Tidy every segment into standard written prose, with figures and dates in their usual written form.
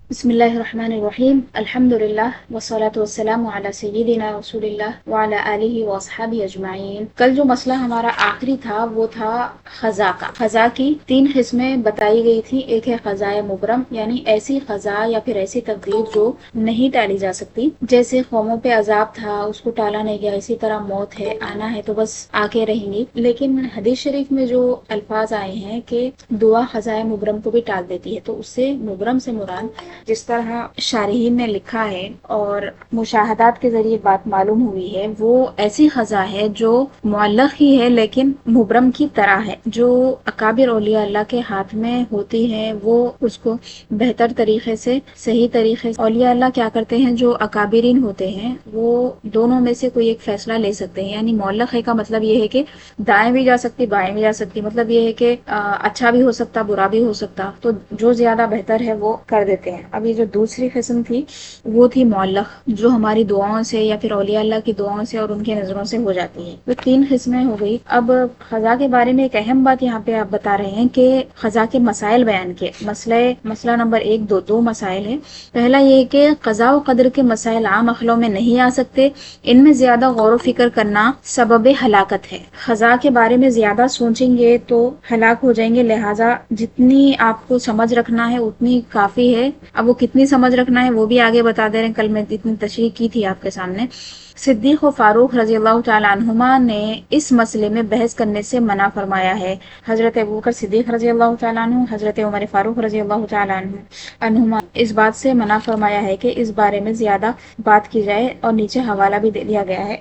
بسم اللہ الرحمن الرحیم الحمد للہ والصلاة والسلام علی سیدنا رسول اللہ وعلی آلہ واصحابہ اجمعین۔ کل جو مسئلہ ہمارا آخری تھا وہ تھا خزاں کا۔ خزاں کی تین قسمیں بتائی گئی تھی۔ ایک ہے خزاں مبرم، یعنی ایسی خزاں یا پھر ایسی تقدیر جو نہیں ٹالی جا سکتی، جیسے قوموں پہ عذاب تھا اس کو ٹالا نہیں گیا، اسی طرح موت ہے، آنا ہے تو بس آ کے رہیں گی۔ لیکن حدیث شریف میں جو الفاظ آئے ہیں کہ دعا خزاں مبرم کو بھی ٹال دیتی ہے، تو اس سے مبرم سے مراد جس طرح شارحین نے لکھا ہے اور مشاہدات کے ذریعے بات معلوم ہوئی ہے، وہ ایسی خزاں ہے جو معلق ہی ہے لیکن مبرم کی طرح ہے، جو اکابر اولیاء اللہ کے ہاتھ میں ہوتی ہے، وہ اس کو بہتر طریقے سے صحیح طریقے سے اولیاء اللہ کیا کرتے ہیں، جو اکابرین ہوتے ہیں وہ دونوں میں سے کوئی ایک فیصلہ لے سکتے ہیں۔ یعنی معلق ہے کا مطلب یہ ہے کہ دائیں بھی جا سکتی بائیں بھی جا سکتی، مطلب یہ ہے کہ اچھا بھی ہو سکتا برا بھی ہو سکتا، تو جو زیادہ بہتر ہے وہ کر دیتے ہیں۔ اب یہ جو دوسری قسم تھی وہ تھی معلق، جو ہماری دعاؤں سے یا پھر اولیاء اللہ کی دعاؤں سے اور ان کی نظروں سے ہو جاتی ہے۔ تو تین قسمیں ہو گئی۔ اب خزاں کے بارے میں ایک اہم بات یہاں پہ آپ بتا رہے ہیں کہ خزاں کے مسائل بیان کیے۔ مسئلہ نمبر ایک دو مسائل ہیں۔ پہلا یہ ہے کہ قضاء و قدر کے مسائل عام عقلوں میں نہیں آ سکتے، ان میں زیادہ غور و فکر کرنا سبب ہلاکت ہے۔ خزاں کے بارے میں زیادہ سوچیں گے تو ہلاک ہو جائیں گے، لہٰذا جتنی آپ کو سمجھ رکھنا ہے اتنی کافی ہے۔ اب وہ کتنی سمجھ رکھنا ہے وہ بھی آگے بتا دے رہے ہیں، کل میں اتنی تشریح کی تھی آپ کے سامنے۔ صدیق و فاروق رضی اللہ تعالیٰ عنہما نے اس مسئلے میں بحث کرنے سے منع فرمایا ہے۔ حضرت ابوبکر صدیق رضی اللہ تعالیٰ عنہ، حضرت عمر فاروق رضی اللہ تعالیٰ عنہما اس بات سے منع فرمایا ہے کہ اس بارے میں زیادہ بات کی جائے، اور نیچے حوالہ بھی دے دیا گیا ہے۔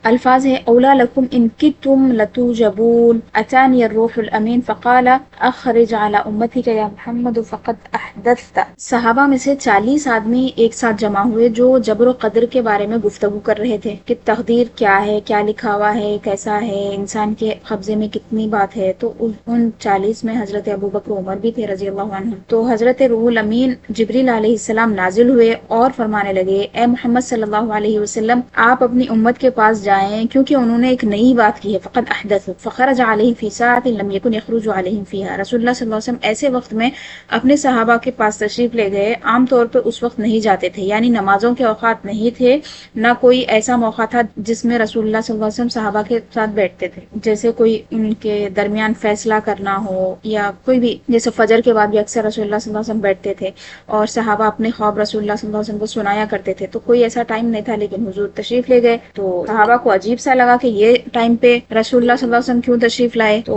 الفاظ ہے اولا لکم ان کتم لتوجبون اتانی الروح الامین فقال اخرج علی امتک یا محمد فقد احدثت۔ صحابہ میں سے 40 آدمی ایک ساتھ جمع ہوئے جو جبر و قدر کے بارے میں گفتگو کر رہے تھے کہ تقدیر کیا ہے، کیا لکھا ہوا ہے، کیسا ہے، انسان کے قبضے میں کتنی بات ہے۔ تو ان 40 میں حضرت ابوبکر عمر بھی تھے رضی اللہ عنہ۔ تو حضرت روح الامین جبریل علیہ السلام نازل ہوئے اور فرمانے لگے اے محمد صلی اللہ علیہ وسلم، آپ اپنی امت کے پاس جائیں کیونکہ انہوں نے ایک نئی بات کی ہے، فقط احدث فخرج علیہ فی ساعۃ لم یکن یخرج علیہم فیہا۔ رسول اللہ صلی اللہ علیہ وسلم ایسے وقت میں اپنے صحابہ کے پاس تشریف لے گئے، عام طور پہ اس وقت نہیں جاتے تھے، یعنی نمازوں کے اوقات نہیں تھے، نہ کوئی ایسا موقع تھا جس میں رسول اللہ صلی اللہ علیہ وسلم صحابہ کے ساتھ بیٹھتے تھے، جیسے کوئی ان کے درمیان فیصلہ کرنا ہو یا کوئی بھی، جیسے فجر کے بعد بھی اکثر رسول اللہ صلی اللہ علیہ وسلم بیٹھتے تھے اور صحابہ اپنے خواب رسول اللہ صلی اللہ علیہ وسلم کو سنایا کرتے تھے، تو کوئی ایسا ٹائم نہیں تھا، لیکن حضور تشریف لے گئے تو صحابہ کو عجیب سا لگا کہ یہ ٹائم پہ رسول اللہ صلی اللہ علیہ وسلم کیوں تشریف لائے، تو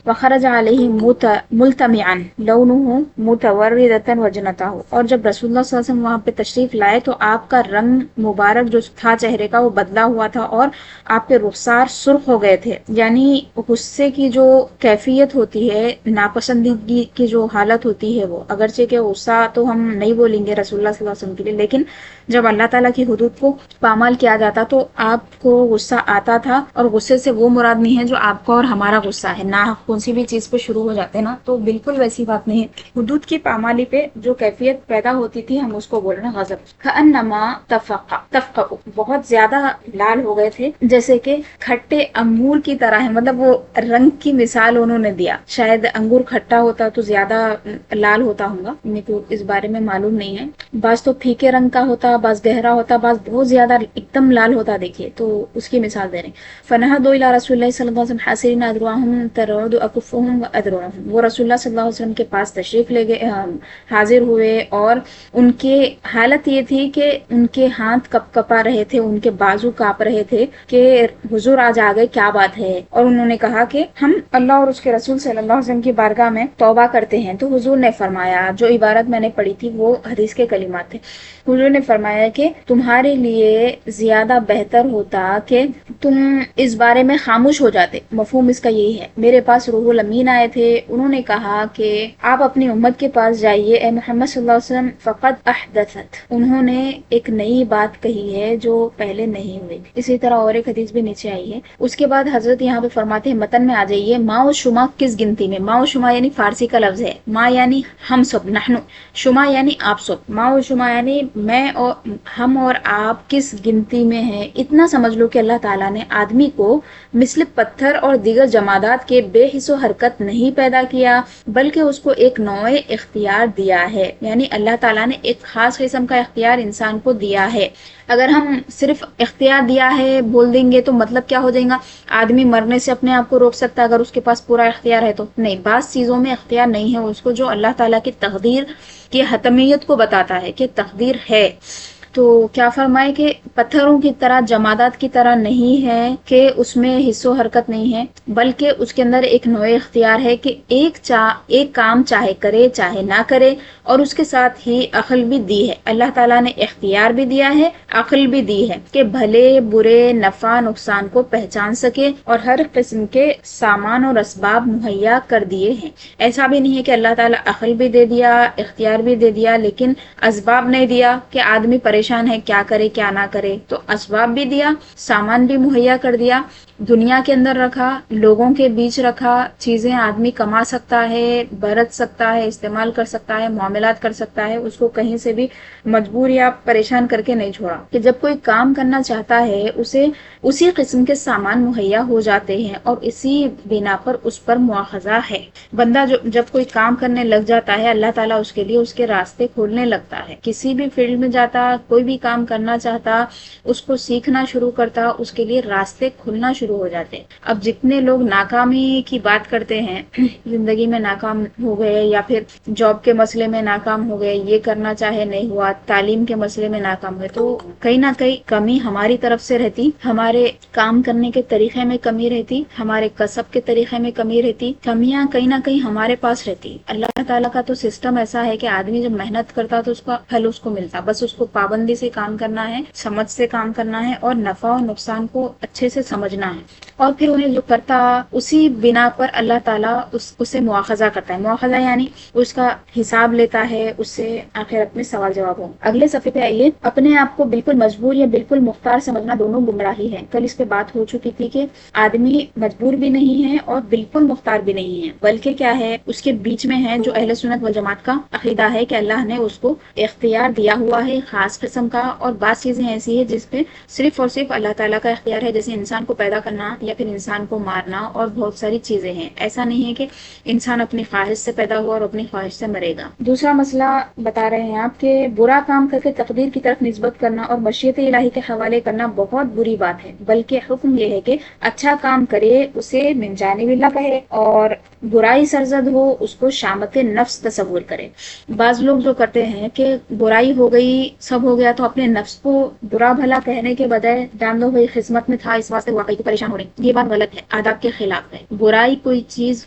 وخرج علیہ ملتمعا لونہ متوردتا وجنتہ، اور جب رسول اللہ صلی اللہ علیہ وسلم وہاں پہ تشریف لائے تو آپ کا رنگ مبارک جو تھا چہرے کا وہ بدلا ہوا تھا اور آپ کے رخسار سرخ ہو گئے تھے۔ یعنی غصے کی جو کیفیت ہوتی ہے، ناپسندیدگی کی جو حالت ہوتی ہے، وہ اگرچہ کہ غصہ تو ہم نہیں بولیں گے رسول اللہ صلی اللہ علیہ وسلم کے لیے، لیکن جب اللہ تعالیٰ کی حدود کو پامال کیا جاتا تو آپ کو غصہ آتا تھا، اور غصے سے وہ مراد نہیں ہے جو آپ کو اور ہمارا غصہ ہے، نہ کون سی بھی چیز پہ شروع ہو جاتے نا، تو بالکل ویسی بات نہیں ہے۔ حدود کی پامالی پہ جو کیفیت پیدا ہوتی تھی ہم اس کو بول رہے ہیں غضب۔ کأنما تفقع بہت زیادہ لال ہو گئے تھے، جیسے کہ کھٹے انگور کی طرح ہے، مطلب وہ رنگ کی مثال انہوں نے دیا، شاید انگور کھٹا ہوتا تو زیادہ لال ہوتا ہوگا، میرے کو اس بارے میں معلوم نہیں ہے، بعض تو پھیکے رنگ کا ہوتا، بعض گہرا ہوتا، بعض بہت زیادہ ایک دم لال ہوتا، دیکھیے تو اس کی مثال دے رہے ہیں۔ فنہدوا الی رسول اللہ صلی اللہ علیہ وسلم حاسرین ادرعهم ترعد اکفهم وادرعهم، وہ رسول اللہ صلی اللہ علیہ وسلم کے پاس تشریف لے گئے، حاضر ہوئے، اور ان کی حالت یہ تھی کہ ان کے ہاتھ کپ کپا رہے تھے، ان کے بازو کاپ رہے تھے کہ حضور آج آ گئے، کیا بات ہے، اور انہوں نے کہا کہ ہم اللہ اور اس کے رسول صلی اللہ علیہ وسلم کی بارگاہ میں توبہ کرتے ہیں۔ تو حضور نے فرمایا، جو عبارت میں نے پڑھی تھی وہ حدیث کے کلمات تھے، حضور نے فرمایا کہ تمہارے لیے زیادہ بہتر ہوتا کہ تم اس بارے میں خاموش ہو جاتے۔ مفہوم اس کا یہی ہے، میرے پاس روح الامین آئے تھے، انہوں نے کہا کہ آپ اپنی امت کے پاس جائیے اے محمد صلی اللہ علیہ وسلم، فقد احدثت، انہوں نے ایک نئی بات کہی ہے جو پہلے نہیں ہوئی۔ اسی طرح اور ایک حدیث بھی نیچے آئی ہے۔ اس کے بعد حضرت یہاں پہ فرماتے ہیں متن میں آ جائیے، ما و شما کس گنتی میں، ما و شما یعنی فارسی کا لفظ ہے، ما یعنی ہم سب، نحنو، شما یعنی آپ سب، ما و شما یعنی میں اور ہم اور آپ کس گنتی میں ہیں، اتنا سمجھ لو کہ اللہ تعالیٰ نے آدمی کو مثل پتھر اور دیگر جمادات کے بے حس و حرکت نہیں پیدا کیا، بلکہ اس کو ایک نوع اختیار دیا ہے، یعنی اللہ تعالیٰ نے ایک خاص قسم کا اختیار انسان کو دیا ہے۔ اگر ہم صرف اختیار دیا ہے بول دیں گے تو مطلب کیا ہو جائے گا؟ آدمی مرنے سے اپنے آپ کو روک سکتا ہے اگر اس کے پاس پورا اختیار ہے تو نہیں، بعض چیزوں میں اختیار نہیں ہے اس کو، جو اللہ تعالیٰ کی تقدیر کی حتمیت کو بتاتا ہے کہ تقدیر ہے۔ تو کیا فرمائے کہ پتھروں کی طرح، جمادات کی طرح نہیں ہے کہ اس میں حص و حرکت نہیں ہے، بلکہ اس کے اندر ایک نوع اختیار ہے کہ ایک کام چاہے کرے چاہے نہ کرے، اور اس کے ساتھ ہی عقل بھی دی ہے۔ اللہ تعالیٰ نے اختیار بھی دیا ہے، عقل بھی دی ہے کہ بھلے برے، نفع نقصان کو پہچان سکے، اور ہر قسم کے سامان اور اسباب مہیا کر دیے ہیں۔ ایسا بھی نہیں ہے کہ اللہ تعالیٰ عقل بھی دے دیا، اختیار بھی دے دیا، لیکن اسباب نہیں دیا کہ آدمی پریشان ہے کیا کرے کیا نہ کرے۔ تو اسباب بھی دیا، سامان بھی مہیا کر دیا، دنیا کے اندر رکھا، لوگوں کے بیچ رکھا، چیزیں آدمی کما سکتا ہے، برت سکتا ہے، استعمال کر سکتا ہے، معاملات کر سکتا ہے، اس کو کہیں سے بھی مجبور یا پریشان کر کے نہیں چھوڑا کہ جب کوئی کام کرنا چاہتا ہے اسے اسی قسم کے سامان مہیا ہو جاتے ہیں، اور اسی بنا پر اس پر مواخذہ ہے۔ بندہ جب کوئی کام کرنے لگ جاتا ہے، اللہ تعالیٰ اس کے لیے اس کے راستے کھولنے لگتا ہے۔ کسی بھی فیلڈ میں جاتا، کوئی بھی کام کرنا چاہتا، اس کو سیکھنا شروع کرتا، اس کے لیے راستے کھلنا شروع ہو جاتے۔ اب جتنے لوگ ناکامی کی بات کرتے ہیں، زندگی میں ناکام ہو گئے، یا پھر جاب کے مسئلے میں ناکام ہو گئے، یہ کرنا چاہے نہیں ہوا، تعلیم کے مسئلے میں ناکام ہوئے، تو کہیں نہ کہیں کمی ہماری طرف سے رہتی، ہمارے کام کرنے کے طریقے میں کمی رہتی، ہمارے کسب کے طریقے میں کمی رہتی، کمیاں کہیں نہ کہیں ہمارے پاس رہتی۔ اللہ تعالیٰ کا تو سسٹم ایسا ہے کہ آدمی جب محنت کرتا تو اس کا پھل اس کو ملتا، بس اس کو پابندی سے کام کرنا ہے، سمجھ سے کام کرنا ہے، اور نفع اور نقصان کو اچھے سے سمجھنا ہے، اور پھر انہیں جو کرتا اسی بنا پر اللہ تعالیٰ اسے مواخذہ کرتا ہے۔ مواخذہ یعنی اس کا حساب لیتا ہے، اس سے آخرت میں سوال جواب ہو۔ اگلے صفحے پہ آئیے۔ اپنے آپ کو بالکل مجبور یا بالکل مختار سمجھنا دونوں گمراہی ہے۔ کل اس پہ بات ہو چکی تھی کہ آدمی مجبور بھی نہیں ہے اور بالکل مختار بھی نہیں ہے، بلکہ کیا ہے، اس کے بیچ میں ہے، جو اہل سنت والجماعت کا عقیدہ ہے کہ اللہ نے اس کو اختیار دیا ہوا ہے خاص قسم کا، اور بعض چیزیں ایسی ہیں جس پہ صرف اور صرف اللہ تعالیٰ کا اختیار ہے، جیسے انسان کو پیدا کرنا یا پھر انسان کو مارنا، اور بہت ساری چیزیں ہیں۔ ایسا نہیں ہے کہ انسان اپنی خواہش سے پیدا ہوا اور اپنی خواہش سے مرے گا۔ دوسرا مسئلہ بتا رہے ہیں آپ کہ برا کام کر کے تقدیر کی طرف نسبت کرنا اور مشیت الہی کے حوالے کرنا بہت بری بات ہے، بلکہ حکم یہ ہے کہ اچھا کام کرے اسے من جانب اللہ کہے، اور برائی سرزد ہو اس کو شامت نفس تصور کرے۔ بعض لوگ جو کرتے ہیں کہ برائی ہو گئی، سب ہو گیا، تو اپنے نفس کو برا بھلا کہنے کے بجائے جان دو بھائی قسمت میں تھا، اس واسطے واقعی تو پریشان ہو رہے، یہ بات غلط ہے، آداب کے خلاف ہے۔ برائی کوئی چیز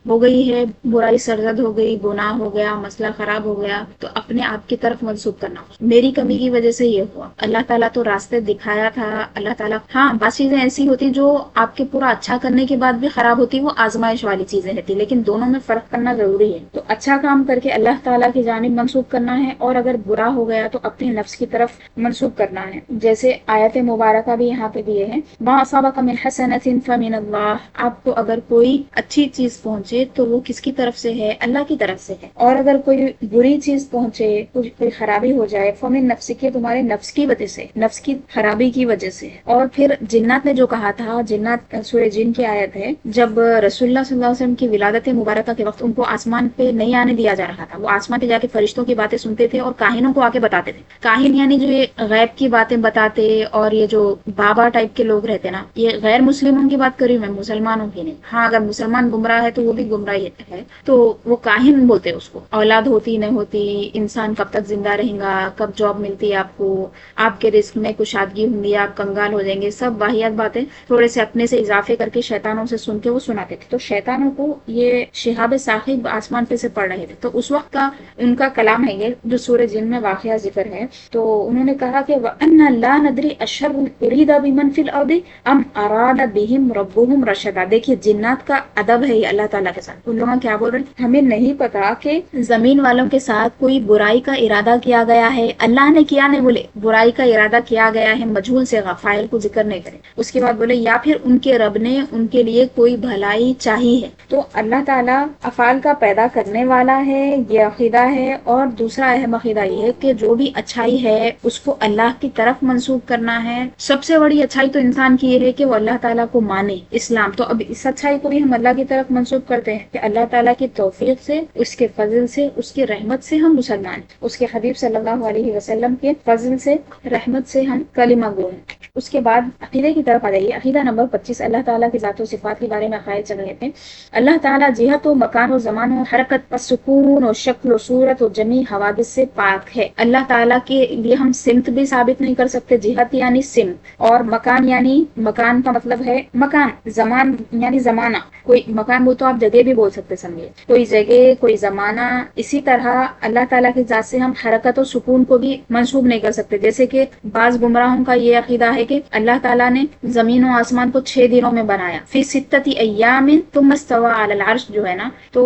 ہو گئی ہے، برائی سرزد ہو گئی، گناہ ہو گیا، مسئلہ خراب ہو گیا، تو اپنے آپ کی طرف منسوب کرنا، میری کمی کی وجہ سے یہ ہوا، اللہ تعالیٰ تو راستے دکھایا تھا، اللہ تعالیٰ، ہاں بعض چیزیں ایسی ہوتی جو آپ کے پورا اچھا کرنے کے بعد بھی خراب ہوتی، وہ آزمائش والی چیزیں رہتی، لیکن دونوں میں فرق کرنا ضروری ہے۔ تو اچھا کام کر کے اللہ تعالیٰ کی جانب منسوب کرنا ہے، اور اگر برا ہو گیا تو اپنے نفس کی طرف منسوب کرنا ہے۔ جیسے آیت مبارکہ بھی یہاں پہ دیے ہیں، ما اصابک من حسنۃ فمن اللہ، آپ کو اگر کوئی اچھی چیز پہنچے تو وہ کس کی طرف سے ہے؟ اللہ کی طرف سے ہے، اور اگر کوئی بری چیز پہنچے، کوئی خرابی ہو جائے، فمن نفسک، تمہارے نفس کی وجہ سے، نفس کی خرابی کی وجہ سے۔ اور پھر جنات نے جو کہا تھا، جنات سورہ جن کی آیت ہے، جب رسول اللہ صلی اللہ علیہ وسلم کی ولادت مبارکہ کے وقت ان کو آسمان پہ نہیں آنے دیا جا رہا تھا، وہ آسمان پہ جا کے فرشتوں کی باتیں سنتے تھے اور کاہنوں کو آ کے بتاتے تھے۔ کاہن یعنی جو یہ غیب کی باتیں بتاتے، اور یہ جو بابا ٹائپ کے لوگ رہتے نا، یہ غیر مسلموں کی بات کر رہی ہوں میں، مسلمانوں کی نہیں۔ ہاں اگر مسلمان گمراہ ہے تو وہ بھی گمراہی ہے، تو وہ کاہن بولتے اس کو۔ اولاد ہوتی نہیں ہوتی، انسان کب تک زندہ رہے گا، کب جاب ملتی ہے آپ کو، آپ کے رزق میں کشادگی ہوں گی، آپ کنگال ہو جائیں گے، سب واہیات باتیں تھوڑے سے اپنے سے اضافے کر کے شیطانوں سے سن کے وہ سناتے تھے۔ تو شیطانوں کو یہ شہاب ثاقب آسمان پہ سے پڑھ رہے تھے، تو اس وقت کا ان کا کلام ہے یہ جو سورہ جن میں واقعہ ذکر ہے۔ تو انہوں نے کہا کہ وَأَنَّا لَا نَدْرِي أَشَرٌ أُرِيدَ بِمَنْ فِي الْأَرْضِ أَمْ أَرَادَ بِهِمْ رَبُّهُمْ رَشَدًا۔ دیکھیے جنات کا ادب ہے یہ اللہ تعالیٰ کے ساتھ۔ ان لوگوں کیا بول رہے ہیں، ہمیں نہیں پتا کہ زمین والوں کے ساتھ کوئی برائی کا ارادہ کیا گیا ہے، اللہ نے کیا نہیں بولے، برائی کا ارادہ کیا گیا ہے، مجہول سے فاعل کو ذکر نہیں کرے۔ اس کے بعد بولے یا پھر ان کے رب نے ان کے لیے کوئی بھلائی چاہی ہے۔ تو تو اللہ تعالیٰ افعال کا پیدا کرنے والا ہے، یہ عقیدہ ہے. اور دوسرا اہم عقیدہ یہ ہے کہ جو بھی اچھائی ہے اس کو اللہ کی طرف منسوب کرنا ہے. سب سے بڑی اچھائی تو انسان کی یہ ہے کہ وہ اللہ تعالیٰ کو مانے، اسلام. تو اب اس اچھائی کو بھی ہم اللہ کی طرف منسوب کرتے ہیں کہ اللہ تعالیٰ کی توفیق سے، اس کے فضل سے، اس کی رحمت سے ہم مسلمان، اس کے حبیب صلی اللہ علیہ وسلم کے فضل سے، رحمت سے ہم کلمہ گو ہیں. اس کے بعد عقیدے کی طرف آ جائیے. عقیدہ نمبر 25 اللہ تعالیٰ کی ذات و صفات کے بارے میں عقائد چل رہے تھے. اللہ تعالیٰ جہت و مکان و زمان و حرکت و سکون و شکل و صورت و جمی حوادث سے پاک ہے. اللہ تعالیٰ کے لیے ہم سمت بھی ثابت نہیں کر سکتے. جہت یعنی سمت، اور مکان یعنی، مکان کا مطلب ہے مکان، زمان یعنی زمانہ. کوئی مکان وہ تو آپ جگہ بھی بول سکتے، سمجھے، کوئی جگہ، کوئی زمانہ. اسی طرح اللہ تعالیٰ کی ذات سے ہم حرکت و سکون کو بھی منسوب نہیں کر سکتے. جیسے کہ بعض گمراہوں کا یہ عقیدہ ہے کہ اللہ تعالیٰ نے زمین و آسمان کو 6 دنوں میں بنایا. فی ستۃ ایام ثم استوى علی العرش جو ہے نا، تو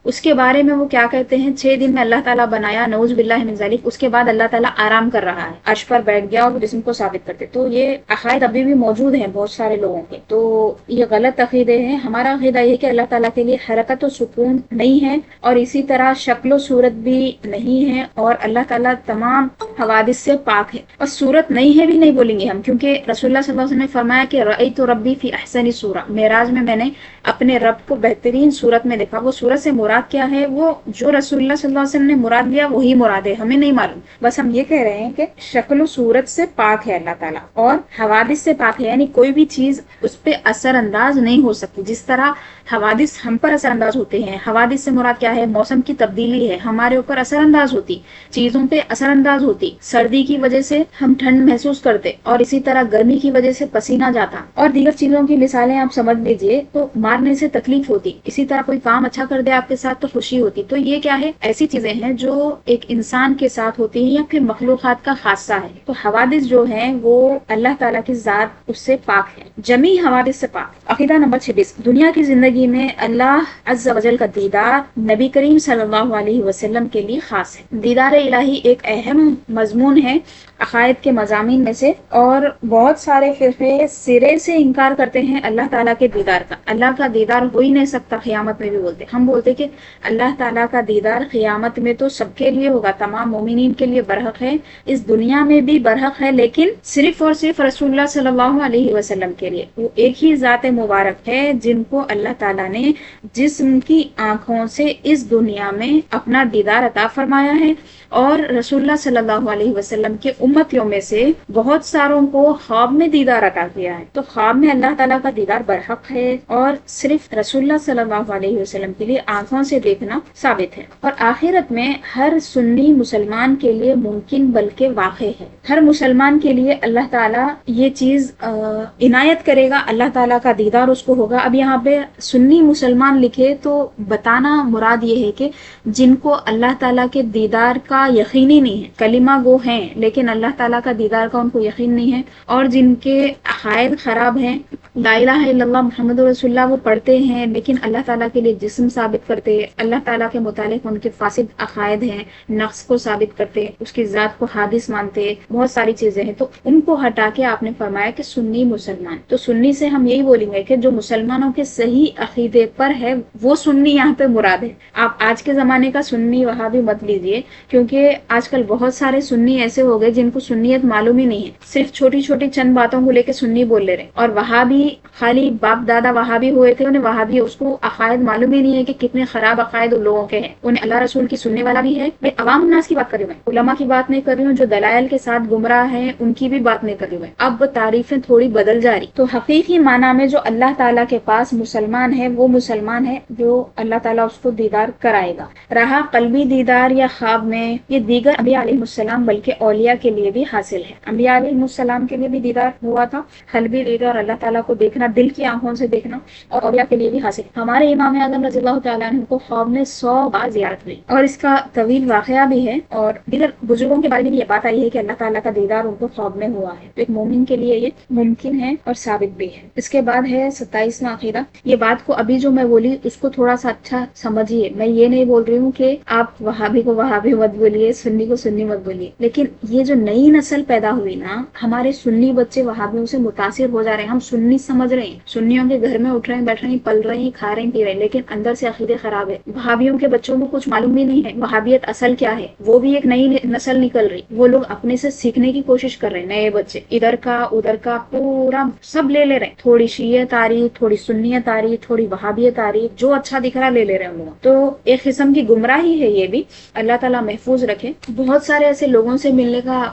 اس کے بارے میں وہ کیا کہتے ہیں، 6 دن میں اللہ تعالیٰ بنایا، نعوذ باللہ من ذالک. اس کے بعد اللہ تعالیٰ آرام کر رہا ہے، عرش پر بیٹھ گیا اور جسم کو ثابت کرتے. تو یہ عقائد ابھی بھی موجود ہیں بہت سارے لوگوں کے. تو یہ غلط عقیدے ہیں. ہمارا عقیدہ یہ کہ اللہ تعالیٰ کے لیے حرکت و سکون نہیں ہے، اور اسی طرح شکل و صورت بھی نہیں ہے، اور اللہ تعالیٰ تمام حوادث سے پاک ہے. اور صورت نہیں ہے بھی نہیں بولیں گے ہم، کیونکہ رسول اللہ صلی اللہ علیہ وسلم نے فرمایا کہ رأیت ربی فی احسن صورہ، معراج میں نے اپنے رب کو بہترین صورت میں دیکھا. وہ صورت سے مراد کیا ہے، وہ جو رسول اللہ صلی اللہ علیہ وسلم نے مراد لیا وہی مراد ہے، ہمیں نہیں معلوم. بس ہم یہ کہہ رہے ہیں کہ شکل و صورت سے پاک ہے اللہ تعالیٰ، اور حوادث سے پاک ہے، یعنی کوئی بھی چیز اس پہ اثر انداز نہیں ہو سکتی. جس طرح حوادث ہم پر اثر انداز ہوتے ہیں، حوادث سے مراد کیا ہے، موسم کی تبدیلی ہے، ہمارے اوپر اثر انداز ہوتی، چیزوں پہ اثر انداز ہوتی. سردی کی وجہ سے ہم ٹھنڈ محسوس کرتے، اور اسی طرح گرمی کی وجہ سے پسینہ جاتا، اور دیگر چیزوں کی مثالیں آپ سمجھ لیجئے. تو مارنے سے تکلیف ہوتی، اسی طرح کوئی کام اچھا کر دے آپ کے ساتھ تو خوشی ہوتی. تو یہ کیا ہے، ایسی چیزیں ہیں جو ایک انسان کے ساتھ ہوتی ہیں یا پھر مخلوقات کا خاصہ ہے. تو حوادث جو ہیں وہ اللہ تعالیٰ کی ذات اس سے پاک ہے، جمی حوادث سے پاک. عقیدہ نمبر 26 دنیا کی زندگی میں اللہ عز و جل کا دیدار نبی کریم صلی اللہ علیہ وسلم کے لیے خاص ہے. دیدار الہی ایک اہم مضمون ہے عقائد کے مضامین میں سے، اور بہت سارے فرقے سرے سے انکار کرتے ہیں اللہ تعالیٰ کے دیدار کا. اللہ کا دیدار ہو ہی نہیں سکتا. قیامت میں بھی بولتے، ہم بولتے کہ اللہ تعالیٰ کا دیدار قیامت میں تو سب کے لیے ہوگا، تمام مومنین کے لیے برحق ہے، اس دنیا میں بھی برحق ہے، لیکن صرف اور صرف رسول اللہ صلی اللہ علیہ وسلم کے لیے. وہ ایک ہی ذات مبارک ہے جن کو اللہ تعالیٰ نے جسم کی آنکھوں سے اس دنیا میں اپنا دیدار عطا فرمایا ہے، اور رسول اللہ صلی اللہ علیہ وسلم کے امتیوں میں سے بہت ساروں کو خواب میں دیدار عطا کیا ہے. تو خواب میں اللہ تعالیٰ کا دیدار برحق ہے، اور صرف رسول اللہ صلی اللہ علیہ وسلم کے لیے آنکھوں سے دیکھنا ثابت ہے. اور آخرت میں ہر سنی مسلمان کے لیے ممکن بلکہ واقع ہے. ہر مسلمان کے لیے اللہ تعالیٰ یہ چیز عنایت کرے گا، اللہ تعالیٰ کا دیدار اس کو ہوگا. اب یہاں پہ سنی مسلمان لکھے تو بتانا مراد یہ ہے کہ جن کو اللہ تعالیٰ کے دیدار کا یقینی نہیں ہے، کلمہ گو ہیں لیکن اللہ تعالیٰ کا دیدار کا ان کو یقین نہیں ہے، اور جن کے عقائد خراب ہیں، لا الہ الا اللہ محمد رسول اللہ وہ پڑھتے ہیں لیکن اللہ تعالیٰ کے لیے جسم ثابت کرتے، اللہ تعالیٰ کے متعلق ان کے فاسد عقائد ہیں، نقص کو ثابت کرتے، اس کی ذات کو حادث مانتے، بہت ساری چیزیں ہیں. تو ان کو ہٹا کے آپ نے فرمایا کہ سنی مسلمان. تو سنی سے ہم یہی بولیں گے کہ جو مسلمانوں کے صحیح عقیدے پر ہے وہ سنی یہاں پہ مراد ہے. آپ آج کے زمانے کا سنی وہابی مت لیجیے، کیونکہ آج کل بہت سارے سنی ایسے ہو گئے جن کو سنیت معلوم ہی نہیں ہے، صرف چھوٹی چھوٹی چند باتوں کو لے کے سنی بول لے رہے. اور وہابی خالی باپ دادا وہابی ہوئے تھے، انہیں وہابی اس کو عقائد معلوم ہی نہیں ہے کہ کتنے خراب عقائد ان لوگوں کے ہیں. انہیں اللہ رسول کی سننے والا بھی ہے. میں عوام الناس کی بات کر رہی ہوں، علماء کی بات نہیں کر رہی ہوں، جو دلائل کے ساتھ گمراہ ہیں ان کی بھی بات نہیں کر رہی ہوں. اب تعریفیں تھوڑی بدل جا رہی. تو حقیقی معنی میں جو اللہ تعالیٰ کے پاس مسلمان ہے وہ مسلمان ہے جو اللہ تعالیٰ اس کو دیدار کرائے گا. رہا قلبی دیدار یا خواب میں، یہ دیگر انبیاء علیہ السلام بلکہ اولیاء کے لیے بھی حاصل ہے. انبیاء علیہ السلام کے لیے بھی دیدار ہوا تھا، قلبی دیدار اللہ تعالیٰ کو دیکھنا، دل کی آنکھوں سے دیکھنا، اور اولیاء کے لیے بھی حاصل. ہمارے امام اعظم رضی اللہ تعالیٰ عنہ کو خواب میں 100 بار زیارت ہوئی، اور اس کا طویل واقعہ بھی ہے. اور دیگر بزرگوں کے بارے میں بھی یہ بات آئی ہے کہ اللہ تعالیٰ کا دیدار ان کو خواب میں ہوا ہے. تو ایک مومن کے لیے یہ ممکن ہے اور ثابت بھی ہے. اس کے بعد ہے 27واں عقیدہ. یہ بات کو ابھی جو میں بولی اس کو تھوڑا سا اچھا سمجھیے. میں یہ نہیں بول رہی ہوں کہ آپ وہابی کو وہابی مت بولیے، سنی کو سنی مت بولیے، لیکن یہ جو نئی نسل پیدا ہوئی نا، ہمارے سنی بچے وہابیوں سے متاثر ہو جا رہے ہیں. ہم سنی تمیز سمجھ رہے ہیں, سنیوں کے گھر میں اٹھ رہے ہیں, بیٹھ رہے ہیں, پل رہے ہیں, کھا رہے ہیں, پی رہے ہیں, لیکن اندر سے عقیدے خراب ہے. وہابیوں کے بچوں کو کچھ معلوم بھی نہیں ہے وہابیت اصل کیا ہے. وہ بھی ایک نئی نسل نکل رہی, وہ لوگ اپنے سے سیکھنے کی کوشش کر رہے ہیں. نئے بچے ادھر کا ادھر کا پورا سب لے رہے ہیں, تھوڑی شیعہ تاریخ, تھوڑی سنیت تاریخ, تھوڑی وہابیت تاریخ, جو اچھا دکھ رہا لے رہے ہیں لوگ. تو ایک قسم کی گمراہی ہے یہ بھی. اللہ تعالیٰ محفوظ رکھے. بہت سارے ایسے لوگوں سے ملنے کا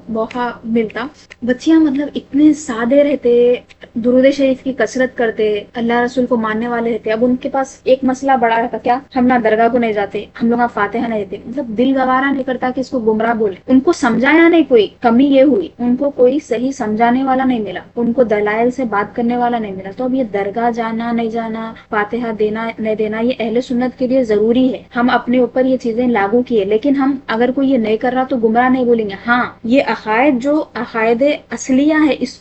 موقع ملتا, بچیاں اتنے سادے رہتے, درود شریف کی کثرت کرتے, اللہ رسول کو ماننے والے رہتے. اب ان کے پاس ایک مسئلہ بڑا رہتا, کیا, ہم نہ درگاہ کو نہیں جاتے, ہم لوگ فاتحہ نہیں دیتے. دل گوارا نہیں کرتا کہ اس کو گمراہ بولے. ان کو سمجھایا نہیں, کوئی کمی یہ ہوئی, ان کو کوئی صحیح سمجھانے والا نہیں ملا, ان کو دلائل سے بات کرنے والا نہیں ملا. تو اب یہ درگاہ جانا نہیں جانا, فاتحہ دینا نہیں دینا, یہ اہل سنت کے لیے ضروری ہے. ہم اپنے اوپر یہ چیزیں لاگو کیے, لیکن ہم اگر کوئی یہ نہیں کر رہا تو گمراہ نہیں بولیں گے. ہاں, یہ عقائد جو عقائد اصلیہ ہے, اس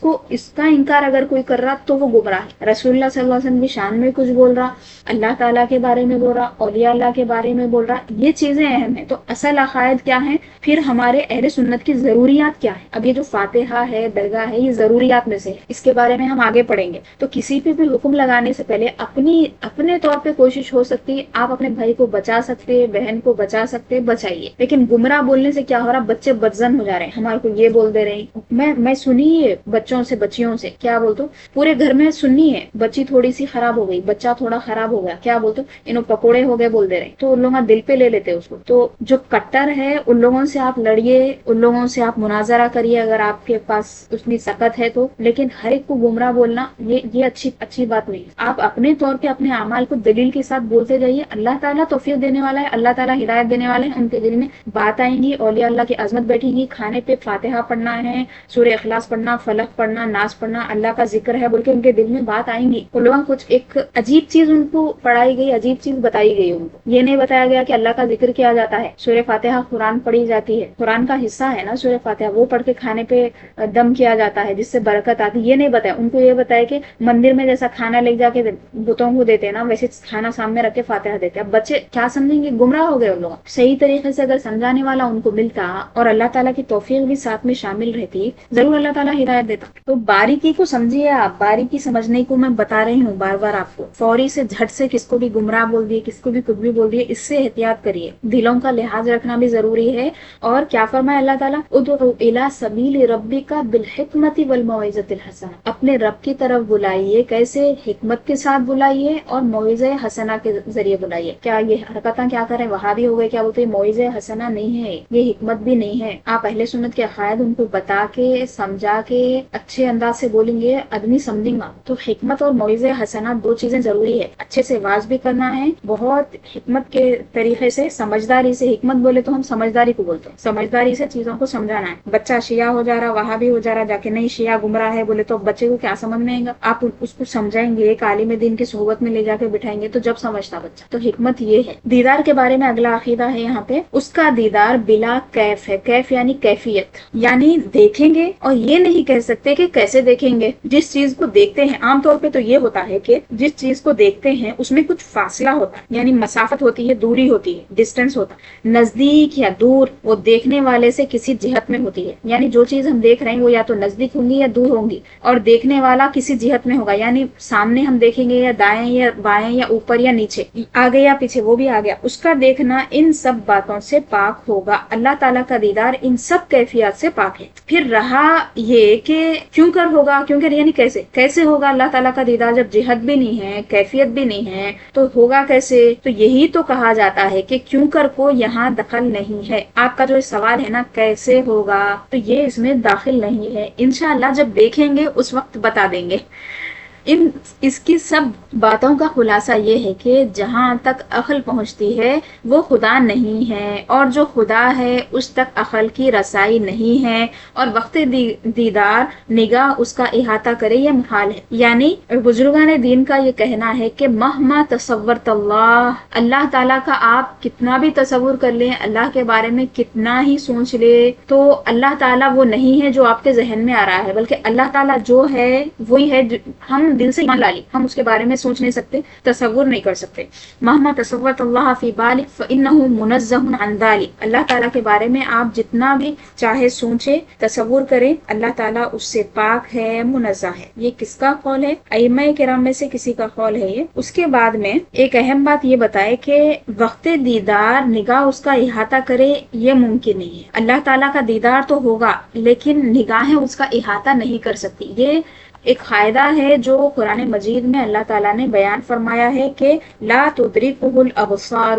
کا انکار اگر کوئی کر رہا تو وہ گمراہ ہے. رسول اللہ صلی اللہ علیہ وسلم کی شان میں کچھ بول رہا, اللہ تعالیٰ کے بارے میں بول رہا, اولیاء اللہ کے بارے میں بول رہا, یہ چیزیں اہم ہیں. تو اصل عقائد کیا ہیں, پھر ہمارے اہل سنت کی ضروریات کیا ہے. اب یہ جو فاتحہ ہے, درگاہ ہے, یہ ضروریات میں سے ہے. اس کے بارے میں ہم آگے پڑھیں گے. تو کسی پہ بھی حکم لگانے سے پہلے اپنے طور پہ کوشش ہو سکتی ہے. آپ اپنے بھائی کو بچا سکتے, بہن کو بچا سکتے, بچائیے. لیکن گمراہ بولنے سے کیا ہو رہا, بچے بدزن ہو جا رہے ہیں. ہمارے کو یہ بول دے رہے ہیں. میں سنی ہے بچوں سے, بچیوں سے, کیا بولتے, پورے گھر میں سنی ہے, بچی تھوڑی سی خراب ہو گئی, بچہ تھوڑا خراب ہو گیا, کیا بولتے, انہوں پکوڑے ہو گئے بول دے رہے ہیں. تو ان لوگ دل پہ لے لیتے اس کو. تو جو کٹر ہے ان لوگوں سے آپ لڑیے, ان لوگوں سے آپ مناظرہ کریے اگر آپ کے پاس اتنی سخت ہے تو. لیکن ہر ایک کو گمراہ بولنا یہ اچھی بات نہیں. آپ اپنے طور پہ اپنے اعمال کو دلیل کے ساتھ بولتے جائیے. اللہ تعالیٰ توفیق دینے والا ہے, اللہ تعالیٰ ہدایت دینے والے ہیں. ان کے دل میں بات آئیں گی, اولیاء اللہ کی عظمت بیٹھے گی. کھانے پہ فاتحہ پڑھنا ہے, سورہ اخلاص پڑھنا, فلق پڑھنا, ناس پڑھنا, اللہ کا ذکر ہے بول کے ان کے دل میں بات آئیں گی. وہ لوگ کچھ ایک عجیب چیز ان کو پڑھائی گئی, عجیب چیز بتائی گئی. ان کو یہ نہیں بتایا گیا کہ اللہ کا ذکر کیا جاتا ہے. سورہ فاتحہ قرآن پڑھی جاتی ہے, قرآن کا حصہ ہے نا سورہ فاتحہ, وہ پڑھ کے کھانے پہ دم کیا جاتا ہے جس سے برکت آتی. یہ نہیں بتایا ان کو. یہ بتایا کہ مندر میں جیسا کھانا لے جا کے بتوں کو دیتے ہیں نا, ویسے کھانا سامنے رکھ کے فاتحہ دیتے. اب بچے کیا سمجھیں گے, گمراہ ہو گئے ان لوگ. صحیح طریقے سے اگر سمجھانے والا ان کو ملتا اور اللہ تعالیٰ کی توفیق بھی ساتھ میں شامل رہتی, ضرور اللہ تعالیٰ ہدایت دیتا. تو باریکی کو سمجھیے آپ, باریکی سمجھنے کو میں بتا رہی ہوں بار بار آپ کو. فوری سے جھٹ سے کس کو بھی گمراہ بول دیے, کس کو بھی کچھ بھی بول دیے, اس سے احتیاط کریے. دلوں کا لحاظ رکھنا بھی ضروری ہے. اور کیا فرمایا اللہ تعالیٰ, ادعو الی سبیل ربک بالحکمت والموعظۃ الحسنہ, اپنے رب کی طرف بلائیے. کیسے, حکمت کے ساتھ بلائیے اور موعظہ حسنہ کے ذریعے بلائیے. کیا یہ حرکتاں کیا کریں, وہابی ہو گئے, کیا بولتے ہیں موعظہ حسنہ نہیں ہے, یہ حکمت بھی نہیں ہے. آپ اہل سنت کے عقائد ان کو بتا کے سمجھا کے اچھے انداز سے بولیں گے, آدمی سمجھیں گا. تو حکمت اور موعظہ حسنہ دو چیزیں ضروری ہے. اچھے سے واز بھی کرنا ہے, بہت حکمت کے طریقے سے, سمجھداری سے. حکمت بولے تو ہم سمجھداری کو بولتے ہیں, سمجھداری سے چیزوں کو سمجھانا ہے. بچہ شیعہ ہو جا رہا, وہابی ہو جا رہا, جا کے نہیں شیعہ گمراہ ہے بولے تو بچے کو کیا سمجھ میں آئے گا. آپ اس کو سمجھائیں گے, ایک عالم دین کی صحبت میں لے جا کے بٹھائیں گے تو جب سمجھتا بچہ. تو حکمت یہ ہے. دیدار کے بارے میں اگلا عقیدہ ہے یہاں پہ, اس کا دیدار بلا کیف ہے. کیف یعنی کیفیت, یعنی دیکھیں گے اور یہ نہیں کہہ سکتے کہ کیسے دیکھیں گے. جس چیز کو دیکھتے ہیں, عام طور پہ تو یہ ہوتا ہے کہ جس چیز کو دیکھتے ہیں اس میں کچھ فاصلہ ہوتا ہے, یعنی مسافت ہوتی ہے, دوری ہوتی ہے, ڈسٹینس ہوتا ہے. نزدیک یا دور وہ دیکھنے والے سے کسی جہت میں ہوتی ہے. یعنی جو چیز ہم دیکھ رہے ہیں وہ یا تو نزدیک ہوں گی یا دور ہوں گی, اور دیکھنے والا کسی جہت میں ہوگا, یعنی سامنے ہم دیکھیں گے یا دائیں یا بائیں یا اوپر یا نیچے, آگے یا پیچھے, وہ بھی آ گیا. اس کا دیکھنا ان سب باتوں سے پاک ہوگا. اللہ تعالیٰ کا دیدار ان سب کیفیات سے پاک ہے. پھر رہا یہ کہ کیوں کر ہوگا, کیوں کر یعنی کیسے ہوگا اللہ تعالیٰ کا دیدار, جب جہت بھی نہیں ہے, کیفیت بھی نہیں ہے, تو ہوگا کیسے. تو یہی تو کہا جاتا ہے کہ کیوں کر کو یہاں دخل نہیں ہے. آپ کا جو سوال ہے نا کیسے ہوگا, تو یہ اس میں داخل نہیں ہے. انشاءاللہ جب دیکھیں گے اس وقت بتا دیں گے. اس کی سب باتوں کا خلاصہ یہ ہے کہ جہاں تک عقل پہنچتی ہے وہ خدا نہیں ہے, اور جو خدا ہے اس تک عقل کی رسائی نہیں ہے, اور وقت دیدار نگاہ اس کا احاطہ کرے یہ محال ہے. یعنی بزرگان دین کا یہ کہنا ہے کہ مہما تصورت اللہ تعالیٰ کا آپ کتنا بھی تصور کر لیں, اللہ کے بارے میں کتنا ہی سوچ لے, تو اللہ تعالیٰ وہ نہیں ہے جو آپ کے ذہن میں آ رہا ہے, بلکہ اللہ تعالیٰ جو ہے وہی ہے. ہم ہم دل سے ایمان لا لیں، ہم اس کے بارے میں سوچ نہیں سکتے، تصور نہیں کر سکتے. مہما تصورت اللہ فی بالک فانہ منزہ عن ذلک، اللہ تعالیٰ کے بارے میں آپ جتنا بھی چاہے سوچے تصور کریں، اللہ تعالیٰ اس سے پاک ہے، منزہ ہے. یہ کس کا قول ہے؟ ائمہ کرام میں سے کسی کا قول ہے یہ. اس کے بعد میں ایک اہم بات یہ بتائے کہ وقت دیدار نگاہ اس کا احاطہ کرے، یہ ممکن نہیں ہے. اللہ تعالیٰ کا دیدار تو ہوگا لیکن نگاہیں اس کا احاطہ نہیں کر سکتی. یہ ایک قاعدہ ہے جو قرآن مجید میں اللہ تعالیٰ نے بیان فرمایا ہے کہ لا تدرکہ الابصار،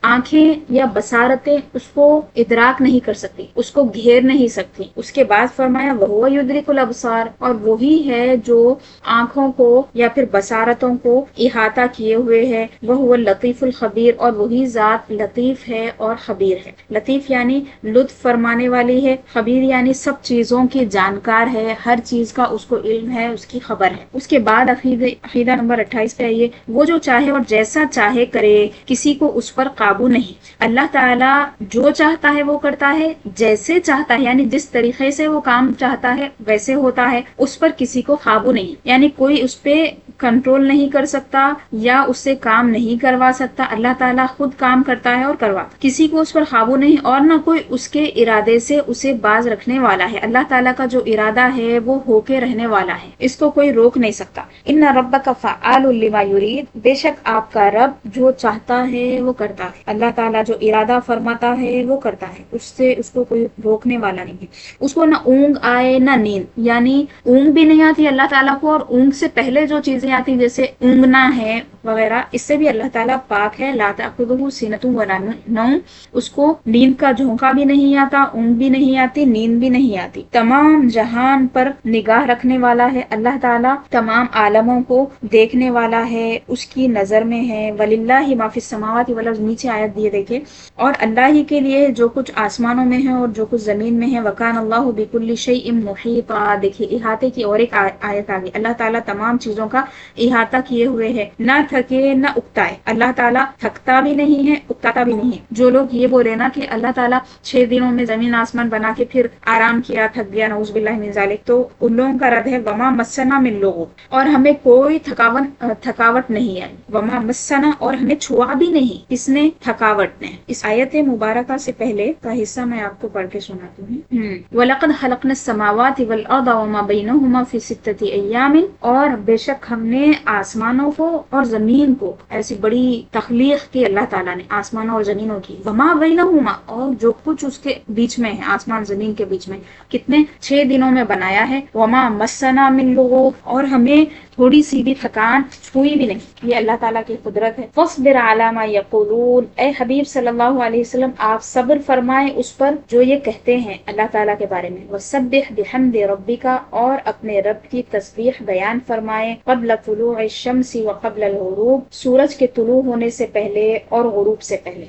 آنکھیں یا بصارتیں اس کو ادراک نہیں کر سکتی، اس کو گھیر نہیں سکتی. اس کے بعد فرمایا وہو یدرک الابصار، اور وہی ہے جو آنکھوں کو یا پھر بصارتوں کو احاطہ کیے ہوئے ہے. وہ اللطیف الخبیر، اور وہی ذات لطیف ہے اور خبیر ہے. لطیف یعنی لطف فرمانے والی ہے، خبیر یعنی سب چیزوں کی جانکار ہے، ہر چیز کا اس کو علم ہے، اس کی خبر ہے. اس کے بعد عقیدہ نمبر 28 پہ آئیے. وہ جو چاہے اور جیسا چاہے کرے، کسی کو اس پر قابو نہیں. اللہ تعالیٰ جو چاہتا ہے وہ کرتا ہے، جیسے چاہتا ہے یعنی جس طریقے سے وہ کام چاہتا ہے ویسے ہوتا ہے. اس پر کسی کو قابو نہیں، یعنی کوئی اس پہ کنٹرول نہیں کر سکتا یا اس سے کام نہیں کروا سکتا. اللہ تعالیٰ خود کام کرتا ہے اور کرواتا، کسی کو اس پر قابو نہیں، اور نہ کوئی اس کے ارادے سے اسے باز رکھنے والا ہے. اللہ تعالیٰ کا جو ارادہ ہے وہ ہو کے رہنے والا ہے، اس کو کوئی روک نہیں سکتا. ان ربک فعال لما یرید، بے شک آپ کا رب جو چاہتا ہے وہ کرتا ہے. اللہ تعالیٰ جو ارادہ فرماتا ہے وہ کرتا ہے، اس کو کوئی روکنے والا نہیں ہے. اس کو نہ اونگ آئے نہ نیند، یعنی اونگ بھی نہیں آتی اللہ تعالیٰ کو، اور اونگ سے پہلے جو چیزیں آتی جیسے اونگنا ہے وغیرہ، اس سے بھی اللہ تعالیٰ پاک ہے. لا تأخذہ سنۃ ولا نوم، اس کو نیند کا جھونکا بھی نہیں آتا، اونگ بھی نہیں آتی، نیند بھی نہیں آتی. تمام جہان پر نگاہ رکھنے والا ہے اللہ تعالیٰ، تمام عالموں کو دیکھنے والا ہے، اس کی نظر میں ہے. وَلِلَّهِ مَا فِي السَّمَاوَاتِ وَالْأَرْضِ، نیچے آیت دیے دیکھیں، اور اللہ ہی کے لیے جو کچھ آسمانوں میں ہے اور جو کچھ زمین میں ہے. وَكَانَ اللَّهُ بِكُلِّ شَيْءٍ مُحِيطًا، دیکھیے احاطے کی اور ایک آیت آگئی. اللہ تعالیٰ تمام چیزوں کا احاطہ کیے ہوئے ہے، نہ تھکے نہ اکتائے. اللہ تعالیٰ تھکتا بھی نہیں ہے، اکتاتا بھی نہیں ہے. جو لوگ یہ بولے نا کہ اللہ تعالیٰ 6 دنوں میں زمین آسمان بنا کے پھر آرام کیا، تھک گیا، نعوذ باللہ من ذالک، تو ان لوگوں کا رد ہے وما مسنا من لغوب، اور ہمیں کوئی تھکاوٹ نہیں آئی. وما مسنا، اور ہمیں چھوا بھی نہیں کس نے؟ تھکاوٹ نے. اس آیت مبارکہ سے پہلے کا حصہ میں آپ کو پڑھ کے سناتی ہوں. وَلَقَدْ خَلَقْنَا السَّمَاوَاتِ وَالْأَرْضَ وَمَا بَيْنَهُمَا فِي 6 أَيَّامٍ، اور بے شک ہم نے آسمانوں کو اور زمین کو ایسی بڑی تخلیق کی اللہ تعالیٰ نے، آسمانوں اور زمینوں کی. وما بینہما، اور جو کچھ اس کے بیچ میں ہے، آسمان زمین کے بیچ میں، کتنے؟ 6 دنوں میں بنایا ہے. وما مسنا من لغوب، اور ہمیں تھوڑی سی بھی تھکان چھوئی بھی نہیں. یہ اللہ تعالیٰ کی قدرت ہے. فاصبر علی ما یقولون، اے حبیب صلی اللہ علیہ وسلم آپ صبر فرمائیں اس پر جو یہ کہتے ہیں اللہ تعالیٰ کے بارے میں. وسبح بحمد ربک، اور اپنے رب کی تسبیح بیان فرمائیں. قبل طلوع الشمس وقبل الغروب، سورج کے طلوع ہونے سے پہلے اور غروب سے پہلے.